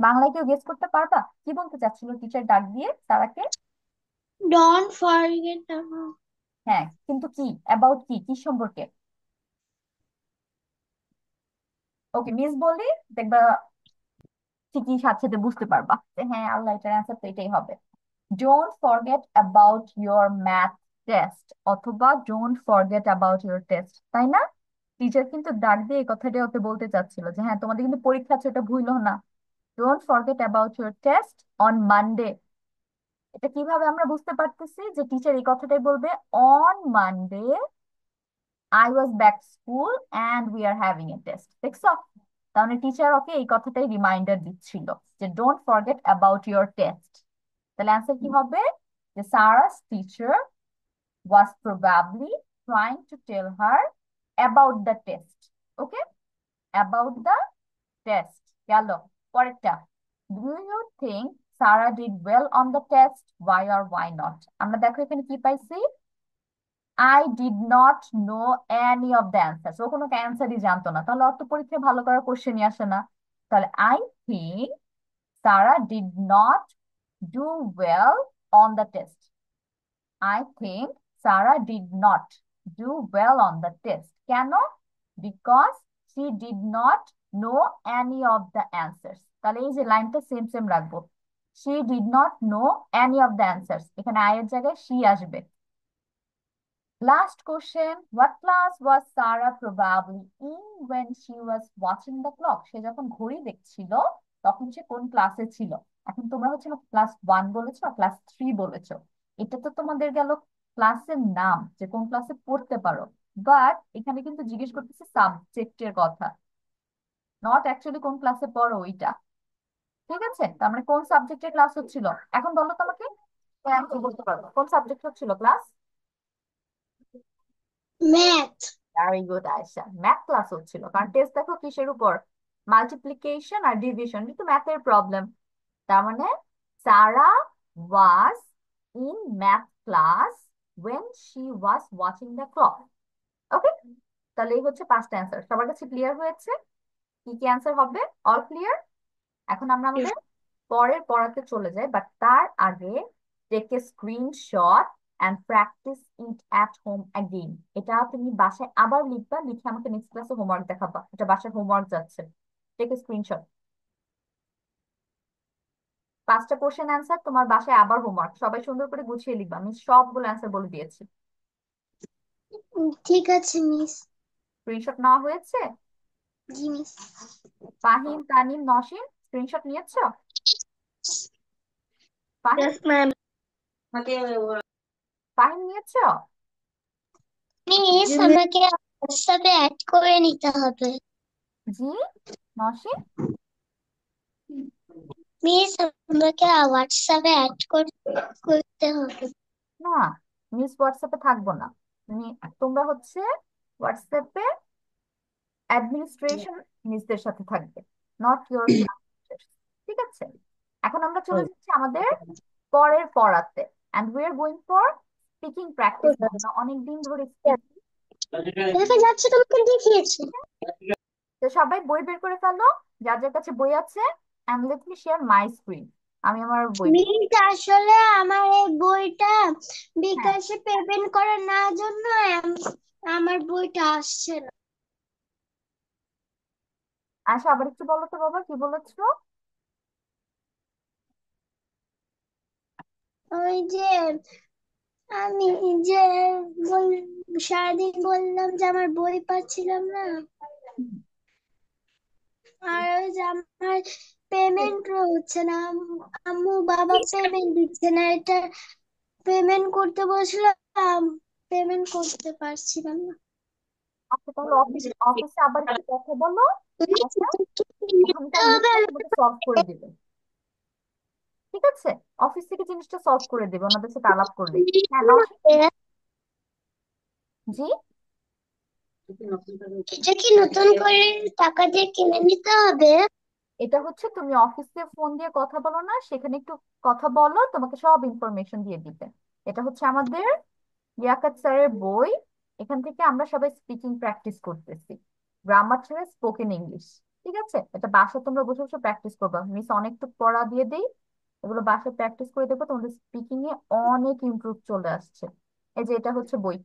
বাংলায় কেউ গেস করতে পারবা কি বলতে চাচ্ছিল টিচার ডাক দিয়ে সারাকে? Don't forget about. হ্যাঁ, কিন্তু কি অ্যাবাউট, কি কি সম্পর্কে? ওকে, মিস বলি, দেখবা ঠিকই সাথে সাথে বুঝতে পারবা যে হ্যাঁ আল্লাহ, এটার অ্যান্সার তো এটাই হবে। Don't forget about your math test অথবা don't forget about your test, তাই না? টিচার কিন্তু ডাক দিয়ে এই কথাটা ওকে বলতে চাচ্ছিল যে হ্যাঁ তোমাদের কিন্তু পরীক্ষা আছে, এটা ভুলো না। Don't forget about your test on Monday. এটা কিভাবে আমরা বুঝতে পারতেছি যে টিচার এই কথাটাই বলবে? On Monday I was back school and we are having a test. দেখছো? তাহলে টিচার ওকে এই কথাটাই রিমাইন্ডার দিচ্ছিল যে don't forget about your test. তাহলে অ্যান্সার কি হবে? যে সারাস teacher was probably trying to tell her about the test. Okay? About the test. গেল। পরেরটা। Do you think Sarah did well on the test? Why or why not? আমরা দেখো এখানে কি পাইছি? I did not know any of the answers. ও কোনো অ্যান্সারই জানতো না, তাহলে অত পরীক্ষায় ভালো করার কোশ্চেনই আসে না। তাহলে I think Sarah did not do well on the test. I think Sarah did not do well on the test. কেন? Because she did not know any of the answers. তাহলে এই যে লাইনটা সেম সেম রাখবো। She did not know any of the answers. এখানে I এর জায়গায় she আসবে। Last question. What class was Sarah probably in when she was watching the clock? সে যখন ঘড়ি দেখছিল তখন সে কোন ক্লাসে ছিল? এখন তোমরা হচ্ছে ক্লাস 1 বলেছো, ক্লাস 3 বলেছো। এটা তো তোমাদের গেল ক্লাসের নাম, যে কোন ক্লাসে পড়তে পারো। বাট এখানে কিন্তু জিজ্ঞেস করতেছে সাবজেক্টের কথা, নট অ্যাকচুয়ালি কোন ক্লাসে পড়ো ওইটা। ঠিক আছে? তার মানে কোন সাবজেক্টের ক্লাস হচ্ছিল? এখন বলো তো আমাকে, হ্যাঁ, আমি বলতে পারবো কোন সাবজেক্ট হচ্ছিল class. Math. Very good Ayesha, math class হচ্ছিল। কারণ টেস্ট দেখো কিসের উপর? মাল্টিপ্লিকেশন আর ডিভিশন, কিন্তু ম্যাথের প্রবলেম। তার মানে Sarah was in math class when she was watching the clock. Okay, তাহলে এই হচ্ছে পাঁচটা অ্যান্সার। সবার কাছে ক্লিয়ার হয়েছে কি কি অ্যান্সার হবে? All clear? এখন আমরা আমাদের পরের পড়াতে চলে যাই, বাট তার আগে take a screenshot and practise it at home again. এটা তুমি বাসায় আবার লিখবা, লিখে আমাকে নেক্সট ক্লাসে হোমওয়ার্ক দেখাবা। এটা বাসায় হোমওয়ার্ক যাচ্ছে। Take a screenshot. পাঁচটা কোশ্চেন অ্যান্সার তোমার বাসায় আবার হোমওয়ার্ক, সবাই সুন্দর করে গুছিয়ে লিখবা। আমি সবগুলো অ্যান্সার বলে দিয়েছি। ঠিক আছে মিস। স্ক্রিনশট নেওয়া হয়েছে? জি মিস। ফাহিম, তানিম, নসিন স্ক্রিনশট নিয়েছো? Fahim, Yes, ma'am. ফাহিম নিয়েছো? মিস জি মিস। আমাকে হোয়াটসঅ্যাপে অ্যাড করে নিতে হবে। জি নসিন, মিস আমাকে হোয়াটসঅ্যাপে অ্যাড করতে হবে। না মিস হোয়াটসঅ্যাপে থাকবো না। তোমরা হচ্ছে হোয়াটসঅ্যাপে অ্যাডমিনিস্ট্রেশন মিসদের সাথে থাকবে, নট ইউর ক্লাস। ঠিক আছে? এখন আমরা চলে যাচ্ছি আমাদের পরের পড়াতে, and we are going for speaking practice. আমরা অনেকদিন ধরে স্পিকিং। দেখে যাচ্ছে তোমাকে দেখিয়েছি। তো সবাই বই বের করে ফেলো, যার যার কাছে বই আছে। And let me share my screen. আমি আমার বই। মিস আসলে আমার এই বইটা হ্যাঁ, বিকাশে পেমেন্ট করা না জন্য আমার বইটা আসছে না। আচ্ছা, আবার একটু বলো তো বাবা, কি বলেছো? ওই যে আমি যে সারাদিন বললাম যে আমার বই পাচ্ছিলাম না, হুম, আর ওই যে আমার পেমেন্টও হচ্ছে না, আম্মু বাবা পেমেন্ট দিচ্ছে না, এটা পেমেন্ট করতে বসলাম, পেমেন্ট করতে পারছিলাম না। আচ্ছা তাহলে অফিসে আবার একটু কথা বলো। আচ্ছা, ওখানে নিতে হবে মিসটা তোমাকে সলভ করে দিবে। ঠিক আছে? অফিস থেকে জিনিসটা সলভ করে দেবে ওনাদের সাথে আলাপ করলে। হ্যাঁ নওশীন। জি, এটা কি নতুন করে টাকা দিয়ে কিনে নিতে হবে? এটা হচ্ছে তুমি অফিসে ফোন দিয়ে কথা বলো না, সেখানে একটু কথা বলো, তোমাকে সব ইনফরমেশন দিয়ে দিবে। এটা হচ্ছে আমাদের লিয়াকাত স্যারের বই। এখান থেকে আমরা সবাই স্পিকিং প্র্যাকটিস করতেছি, গ্রামার ছাড়া স্পোকেন ইংলিশ। ঠিক আছে? এটা বাসায় তোমরা বসে বসে প্র্যাকটিস করবা। মিস অনেকটু পড়া দিয়ে দেই, এগুলো বাসায় প্র্যাকটিস করে দেখো, তোমাদের স্পিকিং এ অনেক ইমপ্রুভ চলে আসছে। এই যে এটা হচ্ছে বই।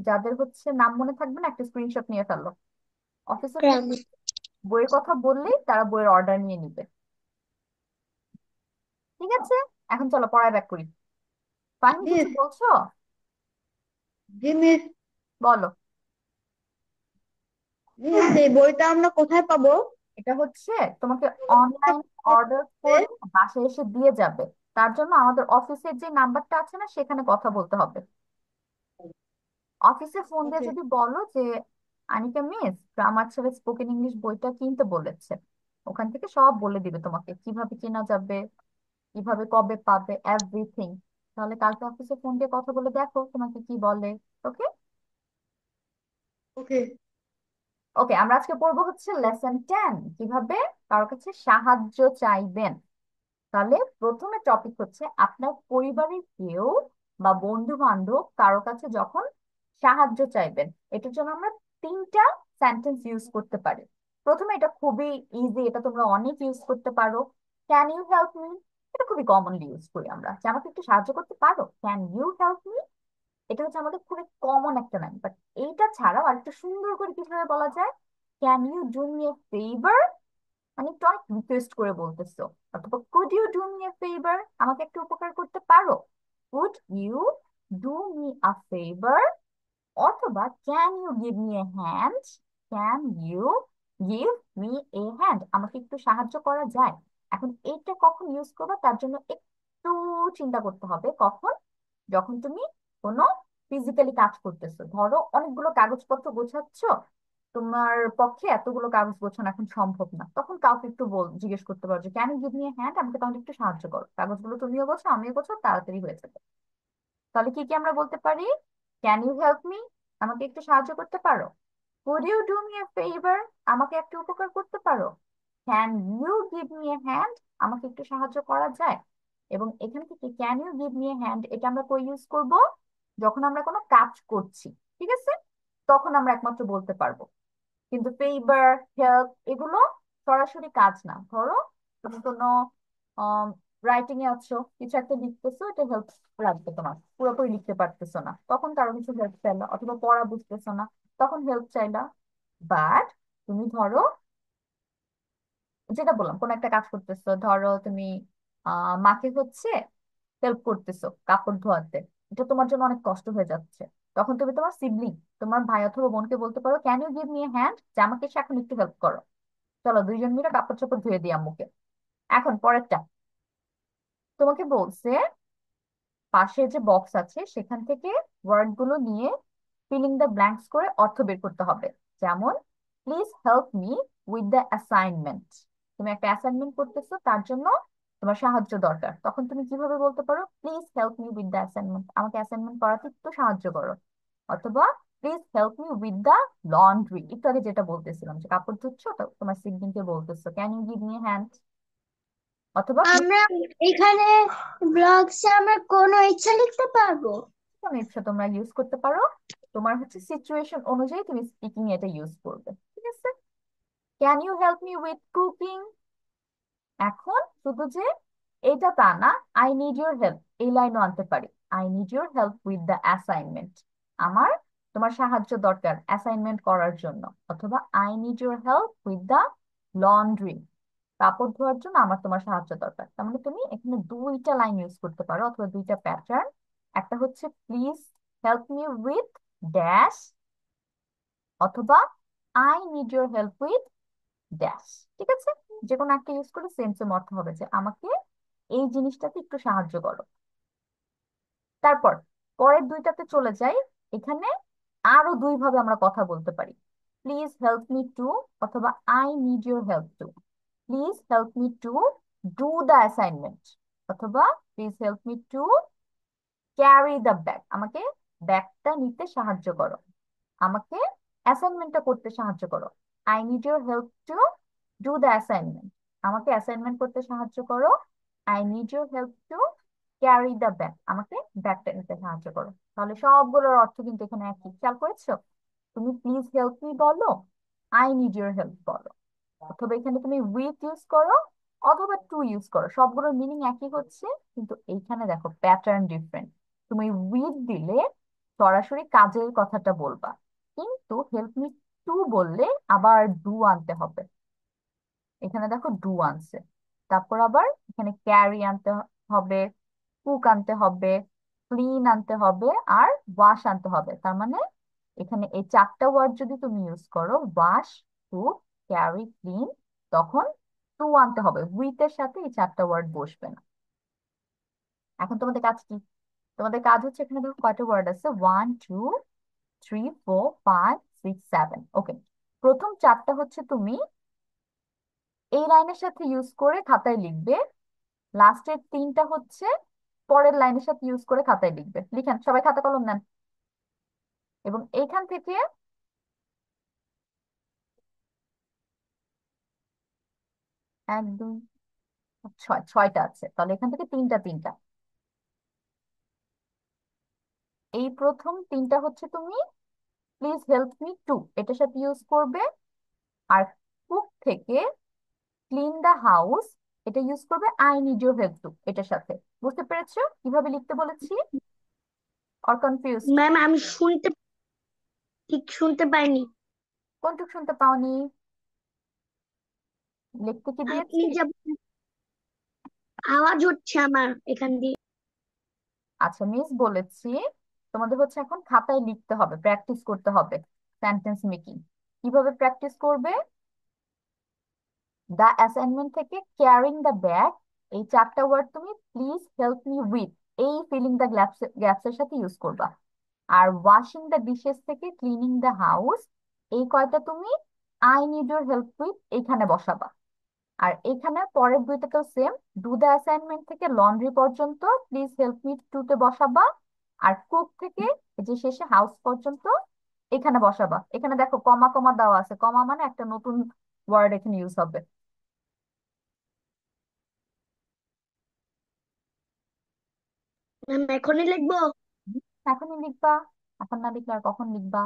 যাদের হচ্ছে নাম মনে থাকবে না, একটা স্ক্রিনশট নিয়ে ফেলো। অফিসে ফোন গ্রামে। বইয়ের কথা বললেই তারা বইয়ের অর্ডার নিয়ে নিবে। ঠিক আছে? এখন চলো পড়ায় ব্যাক করি। ফাহিম কিছু মিস। বলছো? জি মিস। বলো। মিস এই বইটা আমরা কোথায় পাবো? এটা হচ্ছে তোমাকে অনলাইন অর্ডার করে বাসায় এসে দিয়ে যাবে। তার জন্য আমাদের অফিসের যে নাম্বারটা আছে না, সেখানে কথা বলতে হবে। অফিসে ফোন দিয়ে Okay. যদি বলো যে আনিকা মিস গ্রামার ছেড়ে স্পোকেন ইংলিশ বইটা কিনতে বলেছে, ওখান থেকে সব বলে দিবে তোমাকে, কিভাবে কেনা যাবে, কিভাবে কবে পাবে, এভরিথিং। তাহলে কালকে অফিসে ফোন দিয়ে কথা বলে দেখো তোমাকে কি বলে। ওকে। Okay. ওকে, আমরা আজকে পড়বো হচ্ছে লেসন 10, কিভাবে কারোর কাছে সাহায্য চাইবেন। তাহলে প্রথমে টপিক হচ্ছে আপনার পরিবারের কেউ বা বন্ধু বান্ধব কারো কাছে যখন সাহায্য চাইবেন, এটার জন্য আমরা 3টা সেন্টেন্স ইউজ করতে পারি। প্রথমে এটা খুবই ইজি, এটা তোমরা অনেক ইউজ করতে পারো। ক্যান ইউ হেল্প মি, এটা খুবই কমনলি ইউজ করি আমরা, যে আমাকে একটু সাহায্য করতে পারো, ক্যান ইউ হেল্প মি। এটা হচ্ছে আমাদের খুবই কমন একটা লাইন। বাট এইটা ছাড়াও আরেকটু সুন্দর করে কিভাবে বলা যায়, can you do me a favour, মানে একটু অনেক রিকোয়েস্ট করে বলতেছো। অথবা could you do me a favour, আমাকে একটু উপকার করতে পারো, could you do me a favour. অথবা can you give me a hand, can you give me a hand, আমাকে একটু সাহায্য করা যায়। এখন এইটা কখন ইউজ করবে তার জন্য একটু চিন্তা করতে হবে। কখন? যখন তুমি কোনো ফিজিক্যালি কাজ করতেছো, ধরো অনেকগুলো কাগজপত্র গোছাচ্ছ, তোমার পক্ষে এতগুলো কাগজ গোছানো এখন সম্ভব না, তখন কাউকে একটু জিজ্ঞেস করতে পারো যে can you give me a hand, আমাকে তাহলে একটু সাহায্য করো, কাগজগুলো তুমিও গোছো আমিও গোছো, তাড়াতাড়ি হয়ে যাবে। তাহলে কি কি আমরা বলতে পারি? ক্যান ইউ হেল্প মি, আমাকে একটু সাহায্য করতে পারো। Could you do me a favour, আমাকে একটু উপকার করতে পারো। Can you give me a hand, আমাকে একটু সাহায্য করা যায়। এবং এখান থেকে can you give me a hand এটা আমরা কই ইউজ করব? যখন আমরা কোনো কাজ করছি, ঠিক আছে, তখন আমরা একমাত্র বলতে পারবো। কিন্তু ফেভার, হেল্প এগুলো সরাসরি কাজ না। ধরো তুমি কোনো রাইটিং এ আছো, কিছু একটা লিখতেছো, এটা হেল্প লাগবে, তোমার পুরোপুরি লিখতে পারতেছো না, তখন কারো কিছু হেল্প চাইলা। অথবা পড়া বুঝতেছো না, তখন হেল্প চাইলা। বাট তুমি ধরো যেটা বললাম, কোন একটা কাজ করতেছো, ধরো তুমি মাকে হচ্ছে হেল্প করতেছো কাপড় ধোয়াতে, এটা তোমার জন্য অনেক কষ্ট হয়ে যাচ্ছে, তখন তুমি তোমার সিবলিং, তোমার ভাই অথবা বোনকে বলতে পারো can you give me a hand, যে আমাকে এসে এখন একটু হেল্প করো, চলো দুইজন মিলে কাপড় চোপড় ধুয়ে দিই আম্মুকে। এখন পরেরটা, তোমাকে বলছে পাশে যে বক্স আছে সেখান থেকে ওয়ার্ড গুলো নিয়ে ফিলিং দ্য ব্ল্যাঙ্কস করে অর্থ বের করতে হবে। যেমন please help me with the assignment, তুমি একটা অ্যাসাইনমেন্ট করতেছো, তার জন্য তোমার সাহায্য দরকার, তখন তুমি কিভাবে বলতে পারো? Please help me with the assignment, আমাকে অ্যাসাইনমেন্ট করাতে একটু সাহায্য করো। অথবা please help me with the laundry, একটু আগে যেটা বলতেছিলাম যে কাপড় ধুচ্ছো, তো তোমার সিবলিংকে বলতেছো can you give me hand. অথবা আমরা এখানে ব্লগসে আমরা কোনো ইচ্ছা লিখতে পারবো। কোনো ইচ্ছা তোমরা ইউজ করতে পারো, তোমার হচ্ছে সিচুয়েশন অনুযায়ী তুমি স্পিকিং এটা ইউজ করবে, ঠিক আছে। Can you help me with cooking, এখন শুধু যে এটা তা না, আই নিড ইউর হেল্প এই লাইনও আনতে পারি। I need your help with the assignment, আমার তোমার সাহায্য দরকার অ্যাসাইনমেন্ট করার জন্য। অথবা I need your help with the laundry, কাপড় ধোয়ার জন্য আমার তোমার সাহায্য দরকার। তার মানে তুমি এখানে দুইটা লাইন ইউজ করতে পারো অথবা দুইটা প্যাটার্ন। একটা হচ্ছে please help me with dash, অথবা I need your help with dash, ঠিক আছে। যে কোনো একটা ইউজ করে সেম সেম অর্থ হবে, যে আমাকে এই জিনিসটাতে একটু সাহায্য করো। তারপর পরের দুইটাতে চলে যাই। এখানে আরো দুই ভাবে আমরা কথা বলতে পারি, প্লিজ হেল্প মি টু, অথবা I need your help to. Please help me to do the assignment, অথবা please help me to carry the bag, আমাকে ব্যাগটা নিতে সাহায্য করো, আমাকে অ্যাসাইনমেন্টটা করতে সাহায্য করো। I need your help two do the assignment, আমাকে অ্যাসাইনমেন্ট করতে সাহায্য করো। I need your help two carry the bag, আমাকে ব্যাগটা নিতে সাহায্য করো। তাহলে সবগুলোর অর্থ কিন্তু এখানে একই, খেয়াল করেছো? তুমি প্লিজ হেল্প মি বলো, আই নিড ইউর হেল্প বলো, অথবা এখানে তুমি উইথ ইউজ করো, অথবা টু ইউজ করো, সবগুলোর মিনিং একই হচ্ছে। কিন্তু এইখানে দেখো প্যাটার্ন ডিফারেন্ট। তুমি উইথ দিলে সরাসরি কাজের কথাটা বলবা, কিন্তু হেল্প মি টু বললে আবার ডু আনতে হবে। এখানে দেখো ডু আনছে, তারপর আবার এখানে ক্যারি আনতে হবে, কুক আনতে হবে, ক্লিন আনতে হবে, আর ওয়াশ আনতে হবে। তার মানে এখানে এই 4টা ওয়ার্ড যদি তুমি ইউজ করো, ওয়াশ, কুক, ক্যারি, ক্লিন, তখন টু আনতে হবে, উইথ এর সাথে এই 4টা ওয়ার্ড বসবে না। এখন তোমাদের কাজ কি? তোমাদের কাজ হচ্ছে এখানে দেখো কয়টা ওয়ার্ড আছে, 1 2 3 4 5 6 7। ওকে, প্রথম চারটা হচ্ছে তুমি এই লাইনের সাথে ইউজ করে খাতায় লিখবে, লাস্টের তিনটা হচ্ছে পরের লাইনের সাথে ইউজ করে খাতায় লিখবে। লিখেন, সবাই খাতা কলম নেন। এবং এইখান থেকে 1 2 6, ছয়টা আছে, তাহলে এখান থেকে তিনটা তিনটা। এই প্রথম তিনটা হচ্ছে তুমি প্লিজ হেল্প মি টু এটার সাথে ইউজ করবে। আর কুক থেকে ক্লিন দা হাউস এটা ইউজ করবে I need your help two এটার সাথে। বুঝতে পেরেছো কিভাবে লিখতে বলেছি? Or confused? ম্যাম আমি ঠিক শুনতে পাইনি। কোনটুক শুনতে পাওনি? লিখতে কি দিয়েছি? আপনি যা আওয়াজ হচ্ছে আমার এখান দিয়ে। আচ্ছা, মিস বলেছি তোমাদের হচ্ছে এখন খাতায় লিখতে হবে, প্র্যাকটিস করতে হবে সেন্টেন্স মেকিং। কিভাবে প্র্যাকটিস করবে? দা অ্যাসাইনমেন্ট থেকে ক্যারিং দ্য ব্যাগ, এই চারটা ওয়ার্ড তুমি প্লিজ হেল্প মি উইথ এই ফিলিং দ্য গ্যাপস এর সাথে ইউজ করবা। আর ওয়াশিং দ্য ডিশেস থেকে ক্লিনিং দ্য হাউস, এই কয়টা তুমি I need your help with এইখানে বসাবা। আর এখানে পরের দুইটাতেও সেম, ডু দ্য অ্যাসাইনমেন্ট থেকে লন্ড্রি পর্যন্ত প্লিজ হেল্প মি টু তে বসাবা। আর কুক থেকে এই যে শেষে হাউস পর্যন্ত এখানে বসাবা। এখানে দেখো কমা কমা দেওয়া আছে, কমা মানে একটা নতুন ওয়ার্ড এখানে ইউজ হবে। ম্যাম এখনই লিখবো? এখনই লিখবা, এখন না লিখলে আর কখন লিখবা?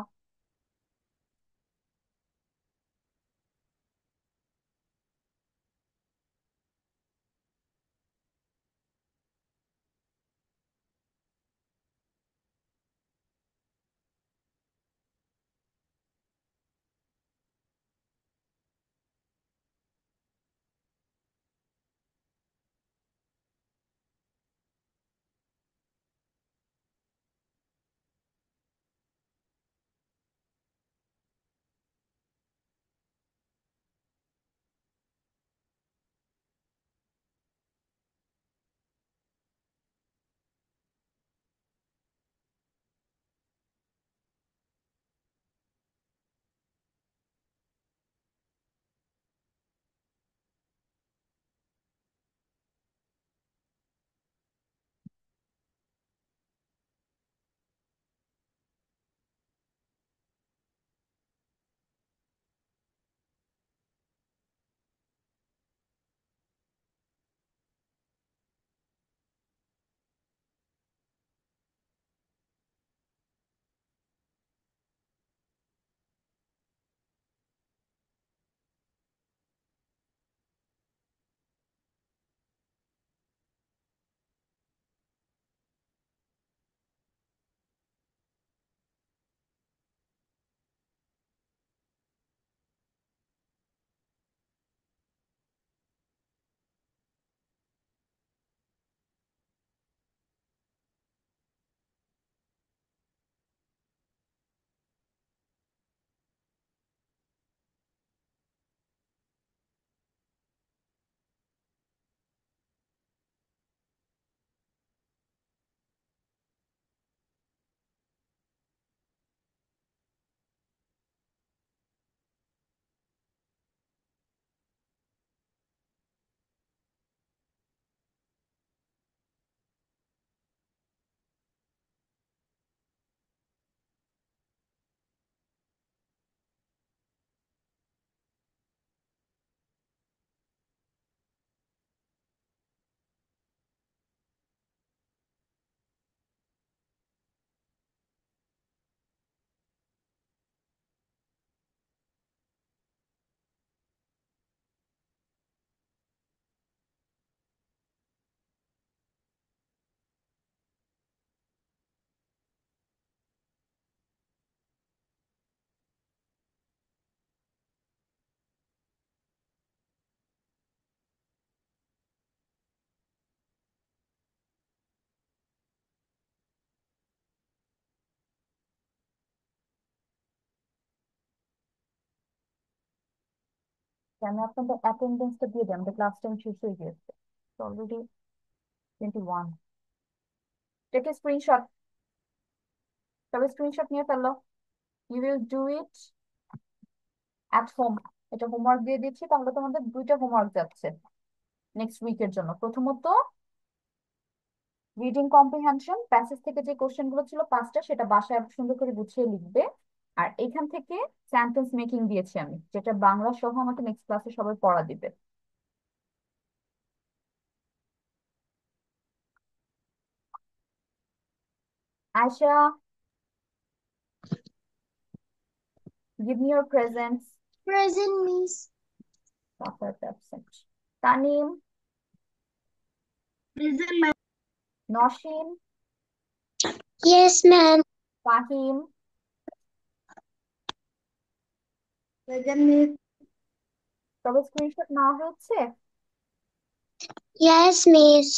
আমি আপনাদের অ্যাটেন্ডেন্সটা দিয়ে দিই, আমাদের ক্লাস টাইম শেষ হয়ে গিয়েছে অলরেডি 21। টেক স্ক্রিনশট, তবে স্ক্রিনশট নিয়ে ফেললো। You will do it at home. এটা হোমওয়ার্ক দিয়ে দিচ্ছি, তাহলে তোমাদের দুইটা হোমওয়ার্ক যাচ্ছে নেক্সট উইকের জন্য। প্রথমত রিডিং কম্প্রিহেনশন, প্যাসেজ থেকে যে কোশ্চেন গুলো ছিল পাঁচটা, সেটা বাসায় সুন্দর করে গুছিয়ে লিখবে। আর এখান থেকে সেন্টেন্স মেকিং দিয়েছি আমি, যেটা বাংলা সহ আমাকে নেক্সট ক্লাসে সবাই পড়া দিবে। Ayesha, give me your presents. Present, Miss. Safar absent. Tanim, Present, ma'am. Noshin, Yes, ma'am. Fahim, Present, Miss. তবে স্ক্রিনশট নেওয়া হচ্ছে। Yes, Miss.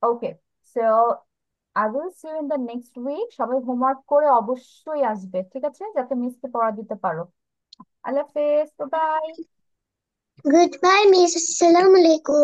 Okay, so I will see you in the next week. সবাই homework করে অবশ্যই আসবে, ঠিক আছে, যাতে মিসকে পড়া দিতে পারো। আল্লাহ হাফেজ, by. Goodbye, Miss. Assalamu alaikum.